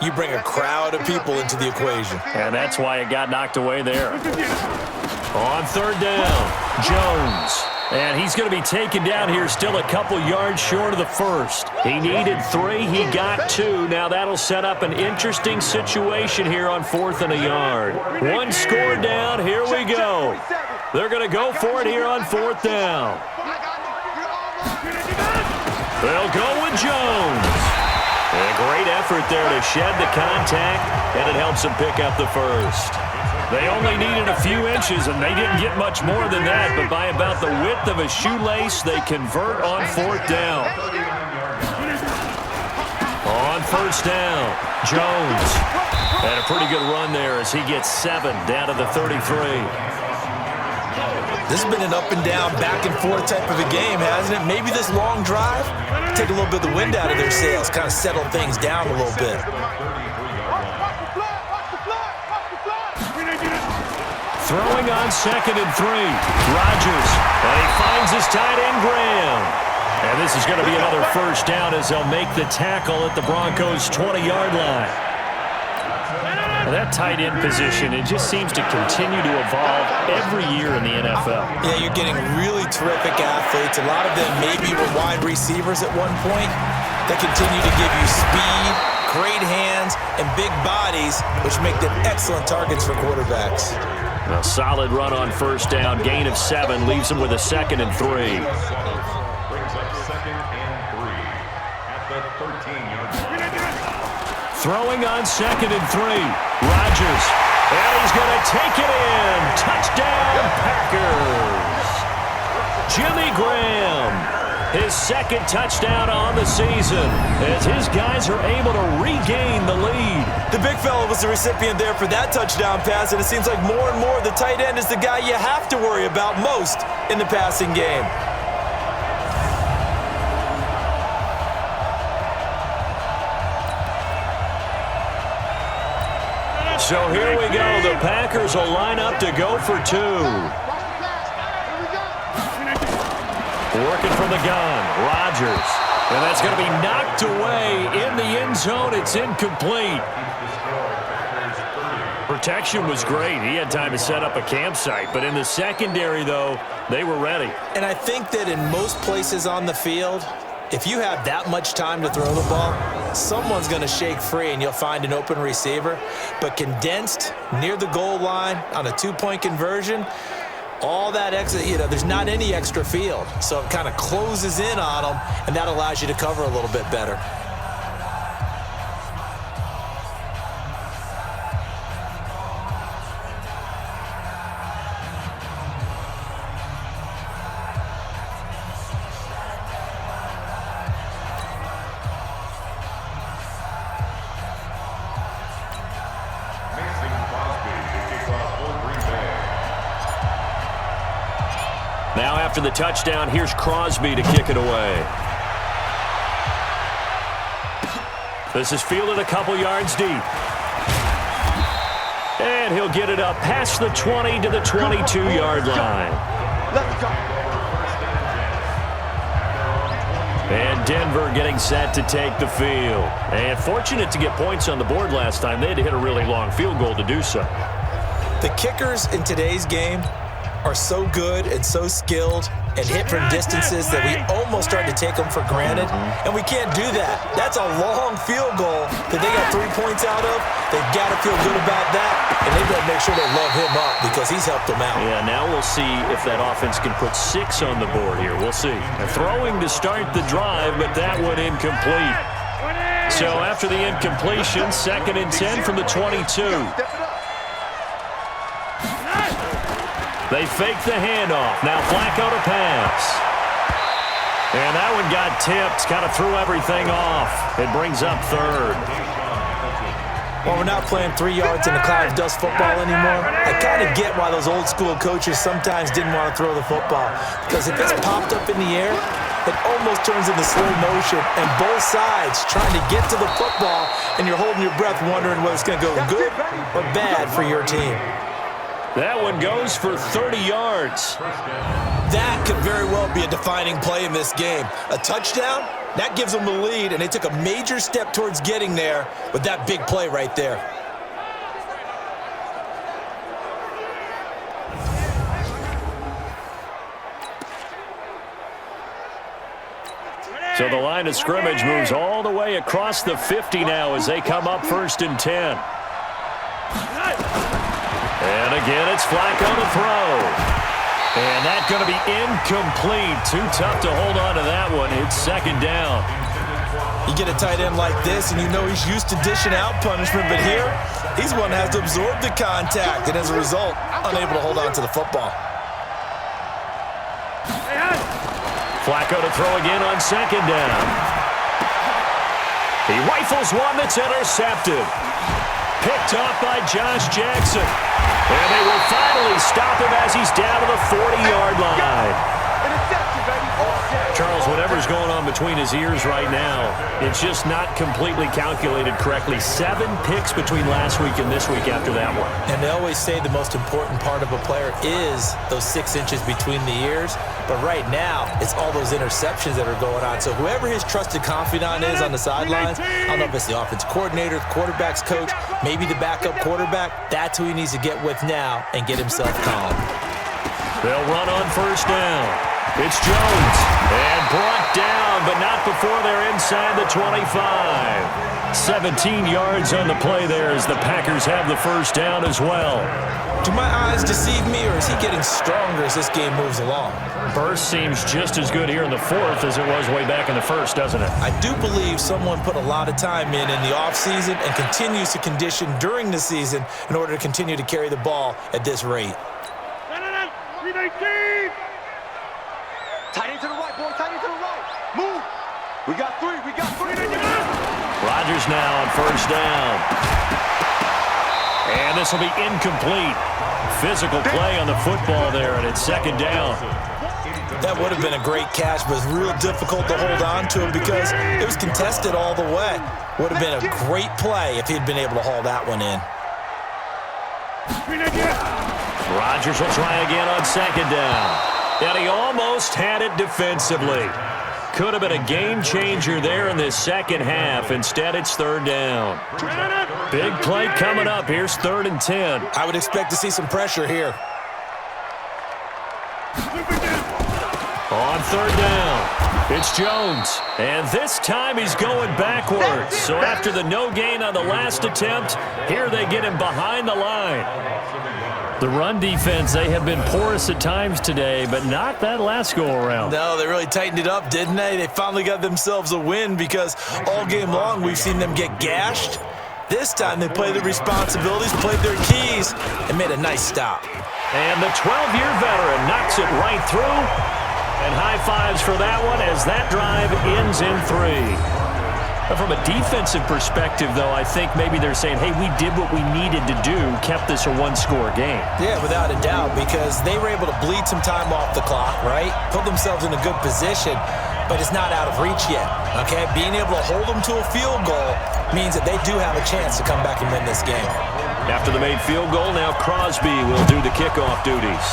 you bring a crowd of people into the equation. And that's why it got knocked away there. On 3rd down, Jones. And he's going to be taken down here, still a couple yards short of the first. He needed 3, he got 2. Now that'll set up an interesting situation here on 4th and a yard. 1 score down, here we go. They're going to go for it here on 4th down. They'll go with Jones. And a great effort there to shed the contact, and it helps him pick up the first. They only needed a few inches, and they didn't get much more than that, but by about the width of a shoelace, they convert on 4th down. On 1st down, Jones. And a pretty good run there as he gets 7 down to the 33. This has been an up and down, back and forth type of a game, hasn't it? Maybe this long drive, take a little bit of the wind out of their sails, kind of settle things down a little bit. Throwing on 2nd and 3. Rodgers, and he finds his tight end, Graham. And this is going to be another first down as they'll make the tackle at the Broncos' 20-yard line. And that tight end position, it just seems to continue to evolve every year in the NFL. Yeah, you're getting really terrific athletes. A lot of them maybe were wide receivers at one point that continue to give you speed, great hands, and big bodies, which make them excellent targets for quarterbacks. A solid run on 1st down, gain of 7, leaves them with a 2nd and 3. Brings up 2nd and 3 at the 13-yard line. Throwing on 2nd and 3. Rodgers, and he's going to take it in. Touchdown, Packers. Jimmy Graham, his 2nd touchdown on the season as his guys are able to regain the lead. The big fella was the recipient there for that touchdown pass, and it seems like more and more the tight end is the guy you have to worry about most in the passing game. So here we go. The Packers will line up to go for 2. Working from the gun, Rodgers. And that's going to be knocked away in the end zone. It's incomplete. Protection was great. He had time to set up a campsite. But in the secondary, though, they were ready. And I think that in most places on the field, if you have that much time to throw the ball, someone's going to shake free and you'll find an open receiver. But condensed near the goal line on a 2-point conversion, all that extra, there's not any extra field. So it kind of closes in on them, and that allows you to cover a little bit better. After the touchdown, here's Crosby to kick it away. This is fielded a couple yards deep. And he'll get it up past the 20 to the 22-yard line. Let's go. And Denver getting set to take the field. And fortunate to get points on the board last time. They had to hit a really long field goal to do so. The kickers in today's game are so good and so skilled and hit from distances that we almost start to take them for granted, and we can't do that. That's a long field goal that they got 3 points out of. They've got to feel good about that, and they've got to make sure they love him up because he's helped them out. Yeah, now we'll see if that offense can put 6 on the board here. We'll see. Throwing to start the drive, but that one incomplete. So after the incompletion, 2nd and 10 from the 22. They fake the handoff. Now Flacco to pass. And that one got tipped. Kind of threw everything off. It brings up 3rd. Well, we're not playing 3 yards in a cloud of dust football anymore. I kind of get why those old school coaches sometimes didn't want to throw the football. Because if it's popped up in the air, it almost turns into slow motion. And both sides trying to get to the football, and you're holding your breath wondering whether it's going to go good or bad for your team. That one goes for 30 yards. That could very well be a defining play in this game. A touchdown, that gives them the lead, and they took a major step towards getting there with that big play right there. So the line of scrimmage moves all the way across the 50 now as they come up 1st and 10. And again, it's Flacco to throw. And that's going to be incomplete. Too tough to hold on to that one. It's 2nd down. You get a tight end like this, and you know he's used to dishing out punishment, but here, he's the one that has to absorb the contact, and as a result, unable to hold on to the football. Flacco to throw again on 2nd down. He rifles one that's intercepted. Picked off by Josh Jackson. And they will finally stop him as he's down to the 40-yard line. Charles, whatever's going on between his ears right now, it's just not completely calculated correctly. 7 picks between last week and this week after that one. And they always say the most important part of a player is those 6 inches between the ears. But right now, it's all those interceptions that are going on. So whoever his trusted confidant is on the sidelines, I don't know if it's the offense coordinator, the quarterback's coach, maybe the backup quarterback, that's who he needs to get with now and get himself calm. They'll run on 1st down. It's Jones. And brought down, but not before they're inside the 25. 17 yards on the play there as the Packers have the 1st down as well. Do my eyes deceive me, or is he getting stronger as this game moves along? Burst seems just as good here in the 4th as it was way back in the 1st, doesn't it? I do believe someone put a lot of time in the offseason and continues to condition during the season in order to continue to carry the ball at this rate. Tight end to the right, boy. Tight end to the right. Move. We got 3. We got 3. Rodgers now on 1st down. And this will be incomplete. Physical play on the football there, and it's 2nd down. That would have been a great catch, but it's real difficult to hold on to him because it was contested all the way. Would have been a great play if he'd been able to haul that one in. Rodgers will try again on 2nd down. And he almost had it defensively. Could have been a game changer there in this 2nd half. Instead, it's 3rd down. Big play coming up. Here's 3rd and 10. I would expect to see some pressure here. On 3rd down, it's Jones. And this time he's going backwards. So after the no gain on the last attempt, here they get him behind the line. The run defense, they have been porous at times today, but not that last go-around. No, they really tightened it up, didn't they? They finally got themselves a win because all game long we've seen them get gashed. This time they played their responsibilities, played their keys, and made a nice stop. And the 12-year veteran knocks it right through. And high fives for that one as that drive ends in 3. From a defensive perspective, though, I think maybe they're saying, hey, we did what we needed to do, kept this a one-score game. Yeah, without a doubt, because they were able to bleed some time off the clock, right? Put themselves in a good position, but it's not out of reach yet, okay? Being able to hold them to a field goal means that they do have a chance to come back and win this game. After the made field goal, now Crosby will do the kickoff duties.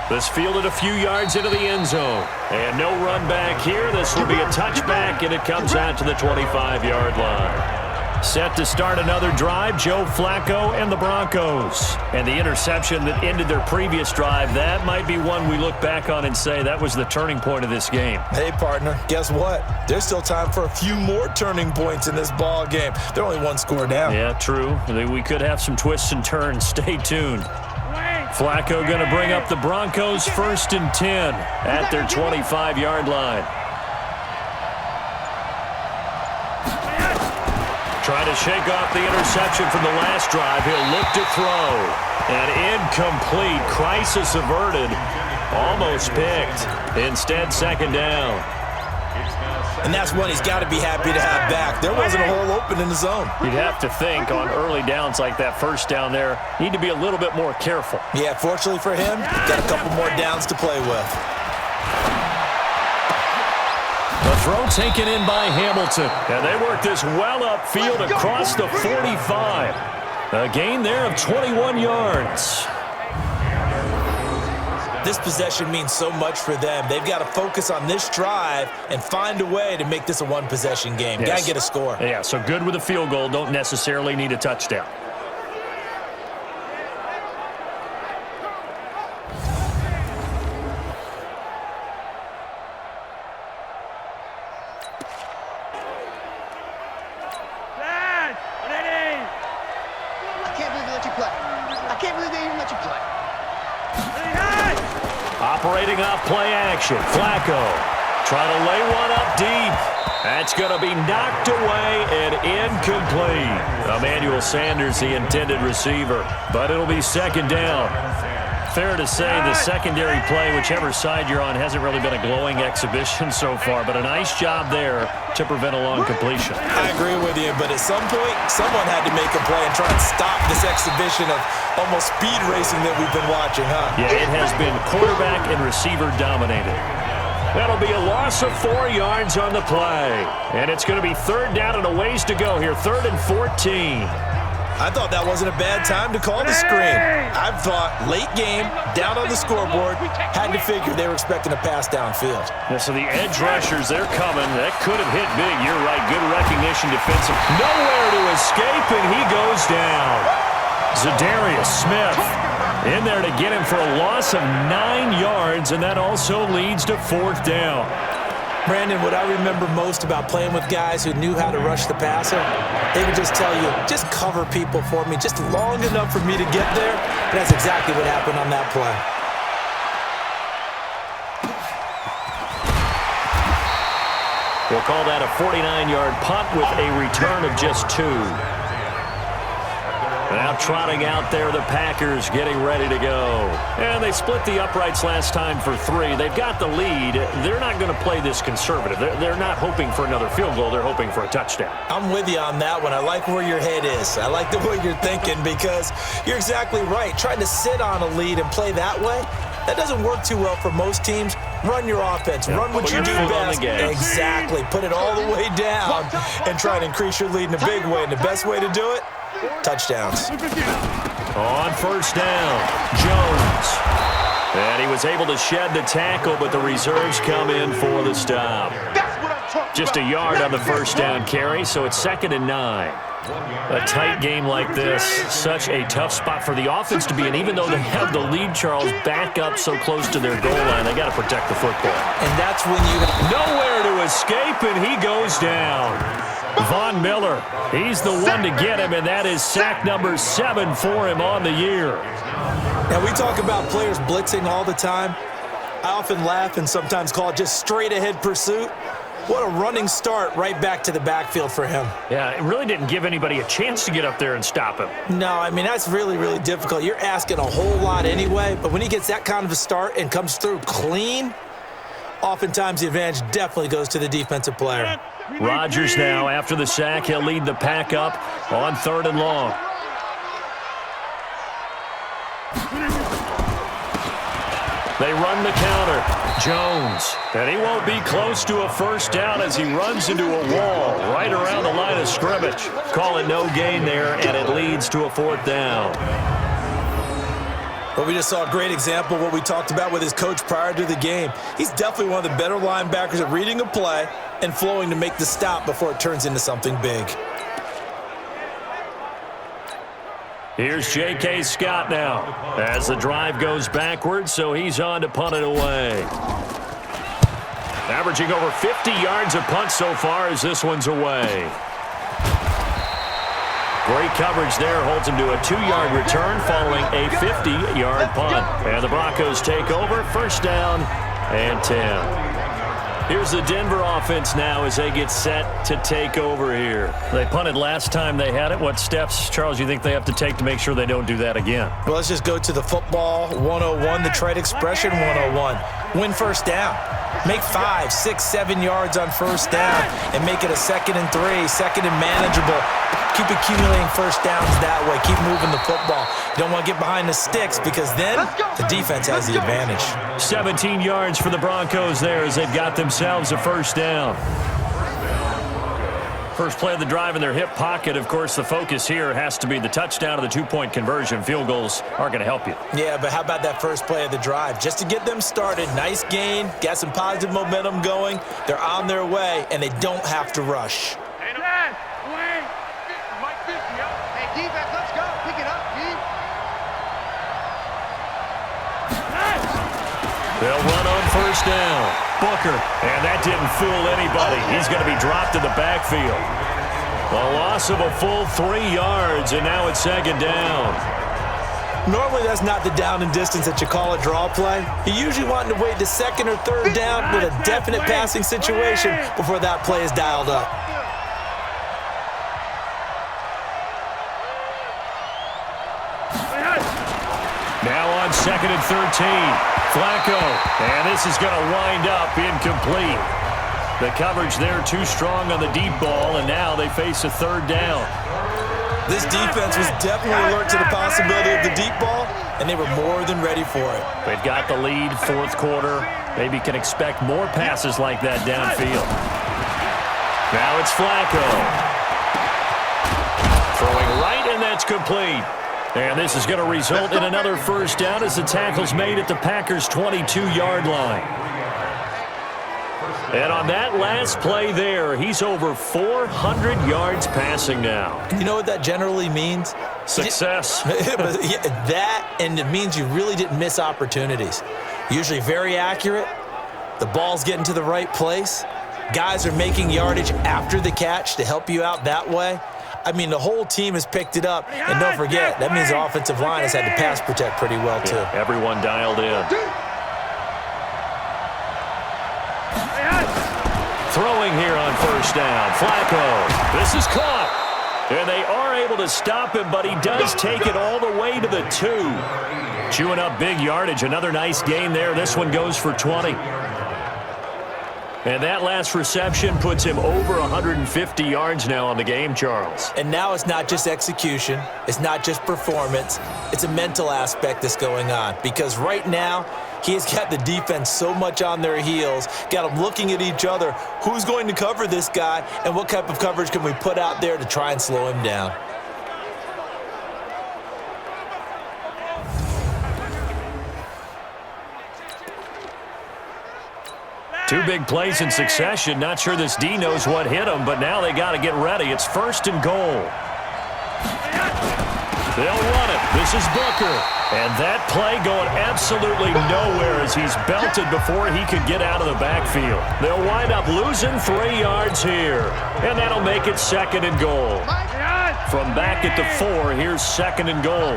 This fielded a few yards into the end zone. And no run back here. This will be a touchback, and it comes out to the 25-yard line. Set to start another drive, Joe Flacco and the Broncos. And the interception that ended their previous drive, that might be one we look back on and say that was the turning point of this game. Hey, partner, guess what? There's still time for a few more turning points in this ball game. They're only one score down. Yeah, true. We could have some twists and turns. Stay tuned. Flacco going to bring up the Broncos 1st and 10 at their 25-yard line. Trying to shake off the interception from the last drive. He'll look to throw. And incomplete. Crisis averted. Almost picked. Instead, second down. And that's one he's got to be happy to have back. There wasn't a hole open in the zone. You'd have to think on early downs like that first down there, need to be a little bit more careful. Yeah, fortunately for him, got a couple more downs to play with. The throw taken in by Hamilton. And they work this well upfield across the 45. A gain there of 21 yards. This possession means so much for them. They've got to focus on this drive and find a way to make this a one-possession game. Yes. Got to get a score. Yeah, so good with a field goal. Don't necessarily need a touchdown. I can't believe they let you play. I can't believe they even let you play. Operating off play action. Flacco trying to lay one up deep. That's going to be knocked away and incomplete. Emmanuel Sanders, the intended receiver, but it'll be second down. Fair to say the secondary play, whichever side you're on, hasn't really been a glowing exhibition so far, but a nice job there to prevent a long completion. I agree with you, but at some point, someone had to make a play and try and stop this exhibition of almost speed racing that we've been watching, huh? Yeah, it has been quarterback and receiver dominated. That'll be a loss of 4 yards on the play. And it's going to be third down and a ways to go here, 3rd and 14. I thought that wasn't a bad time to call the screen. I thought late game, down on the scoreboard, had to figure they were expecting a pass downfield. Yeah, so the edge rushers, they're coming. That could have hit big. You're right. Good recognition defensive. Nowhere to escape, and he goes down. Zadarius Smith in there to get him for a loss of 9 yards, and that also leads to 4th down. Brandon, what I remember most about playing with guys who knew how to rush the passer, they would just tell you, just cover people for me, just long enough for me to get there. And that's exactly what happened on that play. We'll call that a 49-yard punt with a return of just 2. Now trotting out there, the Packers getting ready to go. And they split the uprights last time for 3. They've got the lead. They're not going to play this conservative. They're not hoping for another field goal. They're hoping for a touchdown. I'm with you on that one. I like where your head is. I like the way you're thinking because you're exactly right. Trying to sit on a lead and play that way, that doesn't work too well for most teams. Run your offense. Yeah, run what you do best. Exactly. Put it all the way down and try to increase your lead in a big way. And the best way to do it, touchdowns. On first down, Jones. And he was able to shed the tackle, but the reserves come in for the stop. Just a yard on the first down carry, so it's 2nd and 9. A tight game like this, such a tough spot for the offense to be in. Even though they have the lead, Charles, back up so close to their goal line, they got to protect the football. And that's when you... Nowhere to escape, and he goes down. Von Miller, he's the one to get him, and that is sack number 7 for him on the year. Now, we talk about players blitzing all the time. I often laugh and sometimes call it just straight-ahead pursuit. What a running start right back to the backfield for him. Yeah, it really didn't give anybody a chance to get up there and stop him. No, I mean, that's really, really difficult. You're asking a whole lot anyway, but when he gets that kind of a start and comes through clean, oftentimes the advantage definitely goes to the defensive player. Rodgers now, after the sack, he'll lead the pack up on 3rd and long. They run the counter. Jones. And he won't be close to a first down as he runs into a wall right around the line of scrimmage. Call it no gain there, and it leads to a 4th down. But we just saw a great example of what we talked about with his coach prior to the game. He's definitely one of the better linebackers at reading a play and flowing to make the stop before it turns into something big. Here's J.K. Scott now as the drive goes backwards, so he's on to punt it away. Averaging over 50 yards a punt so far as this one's away. Great coverage there, holds him to a 2-yard return following a 50-yard punt. And the Broncos take over, 1st down and 10. Here's the Denver offense now as they get set to take over here. They punted last time they had it. What steps, Charles, you think they have to take to make sure they don't do that again? Well, let's just go to the football 101, the trade expression 101. Win 1st down. Make 5, 6, 7 yards on 1st down and make it a 2nd and 3, 2nd and manageable. Keep accumulating 1st downs that way. Keep moving the football. You don't want to get behind the sticks because then the defense has the advantage. 17 yards for the Broncos there as they've got themselves a 1st down. First play of the drive in their hip pocket. Of course, the focus here has to be the touchdown or the 2-point conversion. Field goals aren't going to help you. Yeah, but how about that first play of the drive? Just to get them started, nice gain, got some positive momentum going. They're on their way, and they don't have to rush. Hey, defense, let's go. Pick it up, Steve. They'll run on 1st down. Booker, and that didn't fool anybody. He's going to be dropped in the backfield. A loss of a full 3 yards, and now it's 2nd down. Normally, that's not the down and distance that you call a draw play. You usually want to wait to 2nd or 3rd down with a definite passing situation before that play is dialed up. Now on 2nd and 13. Flacco, and this is going to wind up incomplete. The coverage there too strong on the deep ball, and now they face a 3rd down. This defense was definitely alert to the possibility of the deep ball, and they were more than ready for it. They've got the lead, 4th quarter. Maybe can expect more passes like that downfield. Now it's Flacco. Throwing right, and that's complete. And this is going to result in another 1st down as the tackle's made at the Packers' 22-yard line. And on that last play there, he's over 400 yards passing now. You know what that generally means? Success. That, and it means you really didn't miss opportunities. Usually very accurate. The ball's getting to the right place. Guys are making yardage after the catch to help you out that way. I mean, the whole team has picked it up. And don't forget, that means the offensive line has had to pass protect pretty well, too. Yeah, everyone dialed in. Throwing here on 1st down. Flacco. This is caught. And they are able to stop him, but he does take it all the way to the 2. Chewing up big yardage. Another nice gain there. This one goes for 20. And that last reception puts him over 150 yards now on the game, Charles. And now it's not just execution. It's not just performance. It's a mental aspect that's going on. Because right now, he has got the defense so much on their heels, got them looking at each other. Who's going to cover this guy, and what type of coverage can we put out there to try and slow him down? Two big plays in succession. Not sure this D knows what hit him, but now they got to get ready. It's 1st and goal. They'll run it. This is Booker. And that play going absolutely nowhere as he's belted before he could get out of the backfield. They'll wind up losing 3 yards here. And that'll make it 2nd and goal. From back at the 4, here's 2nd and goal.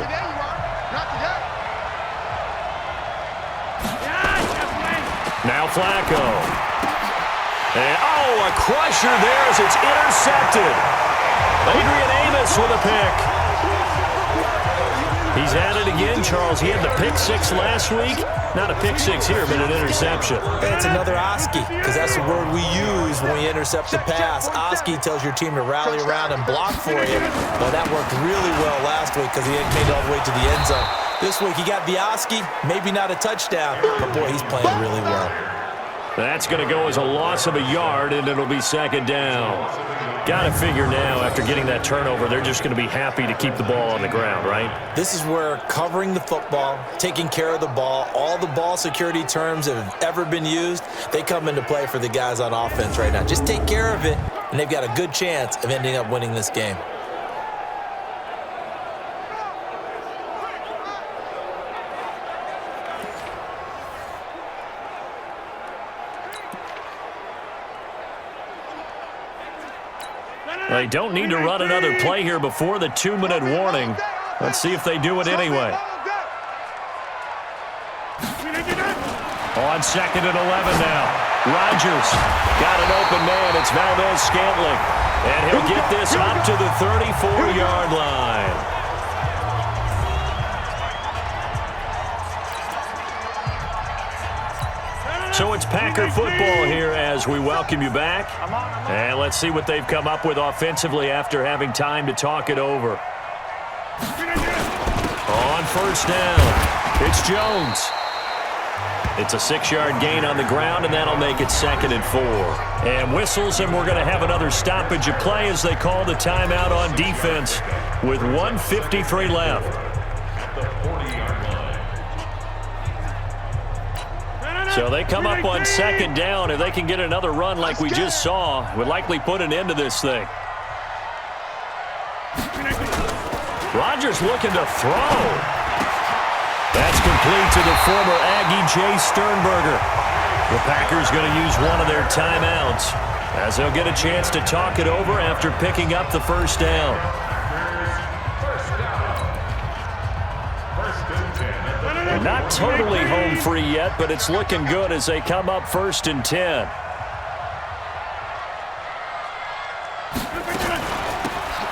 Now Flacco. And, a crusher there as it's intercepted. Adrian Amos with a pick. He's at it again, Charles. He had the pick six last week. Not a pick six here, but an interception. It's another Oski, because that's the word we use when we intercept the pass. Oski tells your team to rally around and block for you. Well, that worked really well last week because he made it all the way to the end zone. This week he got the Oski, maybe not a touchdown, but boy, he's playing really well. That's going to go as a loss of a yard, and it'll be second down. Got to figure now, after getting that turnover, they're just going to be happy to keep the ball on the ground, right? This is where covering the football, taking care of the ball, all the ball security terms that have ever been used, they come into play for the guys on offense right now. Just take care of it, and they've got a good chance of ending up winning this game. They don't need to run another play here before the 2-minute warning. Let's see if they do it anyway. On 2nd and 11 now. Rodgers got an open man. It's Valdez-Scantling. And he'll get this up to the 34-yard line. So it's Packer football here as we welcome you back. And let's see what they've come up with offensively after having time to talk it over. On first down, it's Jones. It's a 6-yard gain on the ground, and that'll make it 2nd and 4. And whistles, and we're going to have another stoppage of play as they call the timeout on defense with 1:53 left. So they come up on 2nd down. If they can get another run like we just saw, would likely put an end to this thing. Rodgers looking to throw. That's complete to the former Aggie Jay Sternberger. The Packers going to use one of their timeouts as they'll get a chance to talk it over after picking up the first down. Not totally home free yet, but it's looking good as they come up 1st and 10.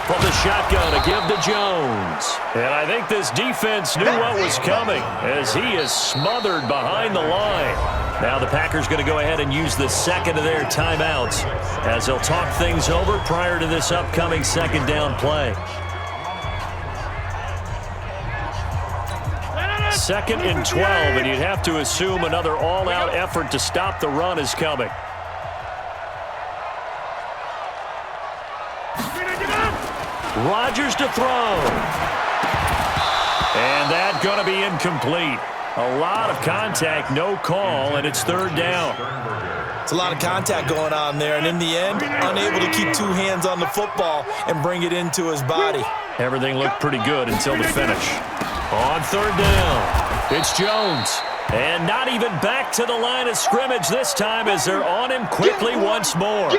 From the shotgun to give to Jones. And I think this defense knew what was coming as he is smothered behind the line. Now the Packers going to go ahead and use the 2nd of their timeouts as they'll talk things over prior to this upcoming 2nd down play. 2nd and 12, and you'd have to assume another all-out effort to stop the run is coming. Rodgers to throw. And that's going to be incomplete. A lot of contact, no call, and it's 3rd down. It's a lot of contact going on there, and in the end, unable to keep 2 hands on the football and bring it into his body. Everything looked pretty good until the finish. On 3rd down, it's Jones. And not even back to the line of scrimmage this time as they're on him quickly once more.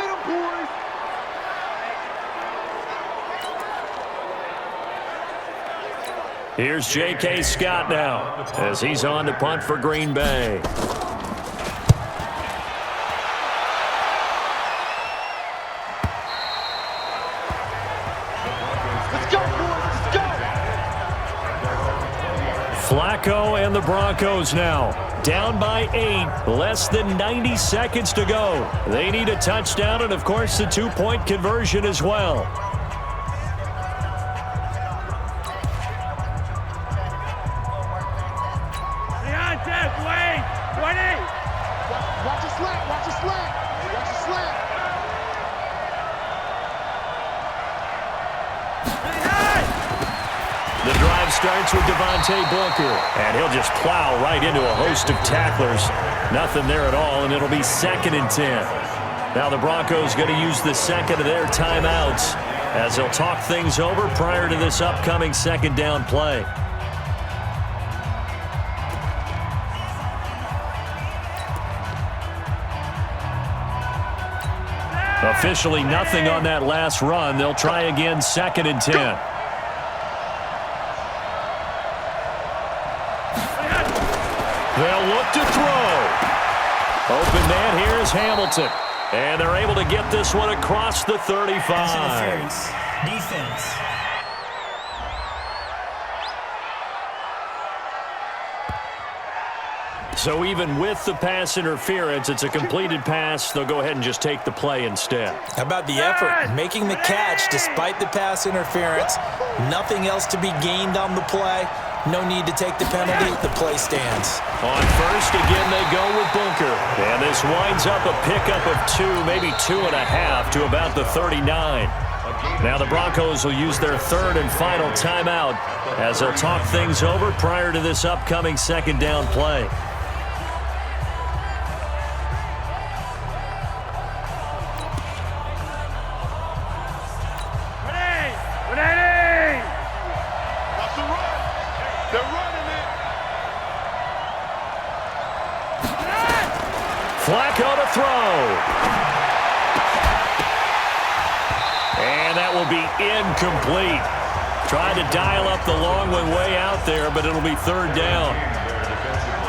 Here's J.K. Scott now as he's on to punt for Green Bay. Flacco and the Broncos now down by 8, less than 90 seconds to go. They need a touchdown and, of course, the 2-point conversion as well. Watch the slant, watch the slant, watch the slant. The drive starts with Devontae Booker, and he'll just plow right into a host of tacklers. Nothing there at all, and it'll be 2nd and 10. Now the Broncos going to use the 2nd of their timeouts as they'll talk things over prior to this upcoming 2nd down play. Officially nothing on that last run. They'll try again 2nd and 10. They'll look to throw. Open man here is Hamilton. And they're able to get this one across the 35. Pass interference. Defense. So even with the pass interference, it's a completed pass. They'll go ahead and just take the play instead. How about the effort? Making the catch despite the pass interference. Nothing else to be gained on the play. No need to take the penalty. The play stands. On first, again, they go with Bunker. And this winds up a pickup of 2, maybe 2.5 to about the 39. Now the Broncos will use their third and final timeout as they'll talk things over prior to this upcoming second down play. Flacco to throw. And that will be incomplete. Trying to dial up the long one way out there, but it'll be third down.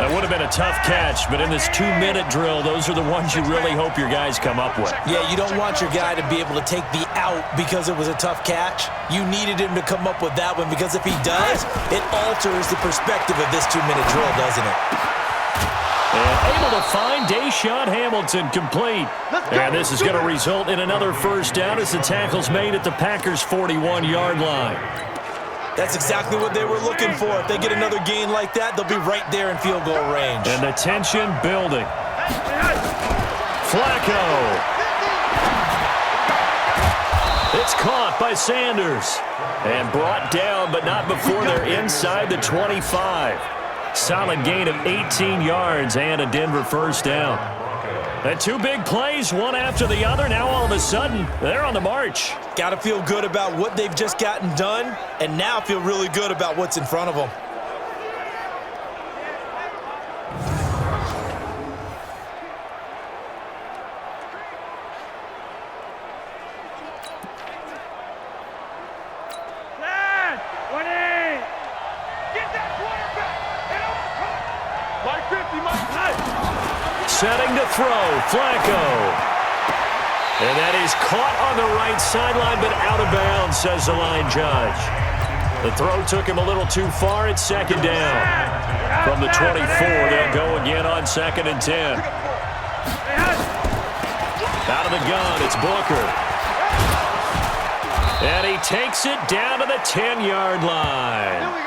That would have been a tough catch, but in this 2-minute drill, those are the ones you really hope your guys come up with. Yeah, you don't want your guy to be able to take the out because it was a tough catch. You needed him to come up with that one because if he does, it alters the perspective of this 2-minute drill, doesn't it? And able to find Deshaun Hamilton complete. And this is going to result in another first down as the tackle's made at the Packers' 41-yard line. That's exactly what they were looking for. If they get another gain like that, they'll be right there in field goal range. And the tension building. Flacco. It's caught by Sanders. And brought down, but not before they're inside the 25. Solid gain of 18 yards and a Denver first down. And 2 big plays, one after the other. Now all of a sudden, they're on the march. Got to feel good about what they've just gotten done, and now feel really good about what's in front of them. Setting to throw, Flacco. And that is caught on the right sideline, but out of bounds, says the line judge. The throw took him a little too far. It's second down. From the 24, they'll go again on 2nd and 10. Out of the gun, it's Booker. And he takes it down to the 10-yard line.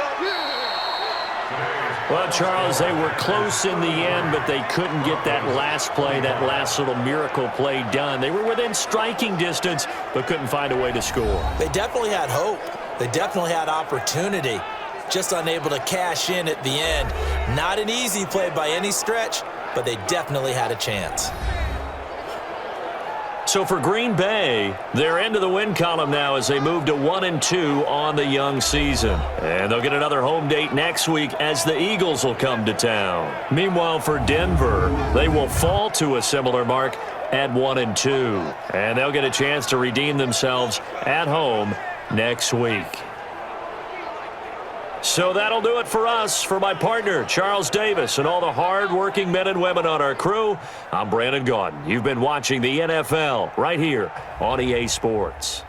Well, Charles, they were close in the end, but they couldn't get that last play, that last little miracle play done. They were within striking distance, but couldn't find a way to score. They definitely had hope. They definitely had opportunity. Just unable to cash in at the end. Not an easy play by any stretch, but they definitely had a chance. So for Green Bay, they're into the win column now as they move to 1-2 on the young season. And they'll get another home date next week as the Eagles will come to town. Meanwhile, for Denver, they will fall to a similar mark at 1-2. And they'll get a chance to redeem themselves at home next week. So that'll do it for us. For my partner, Charles Davis, and all the hard-working men and women on our crew, I'm Brandon Gaudin. You've been watching the NFL right here on EA Sports.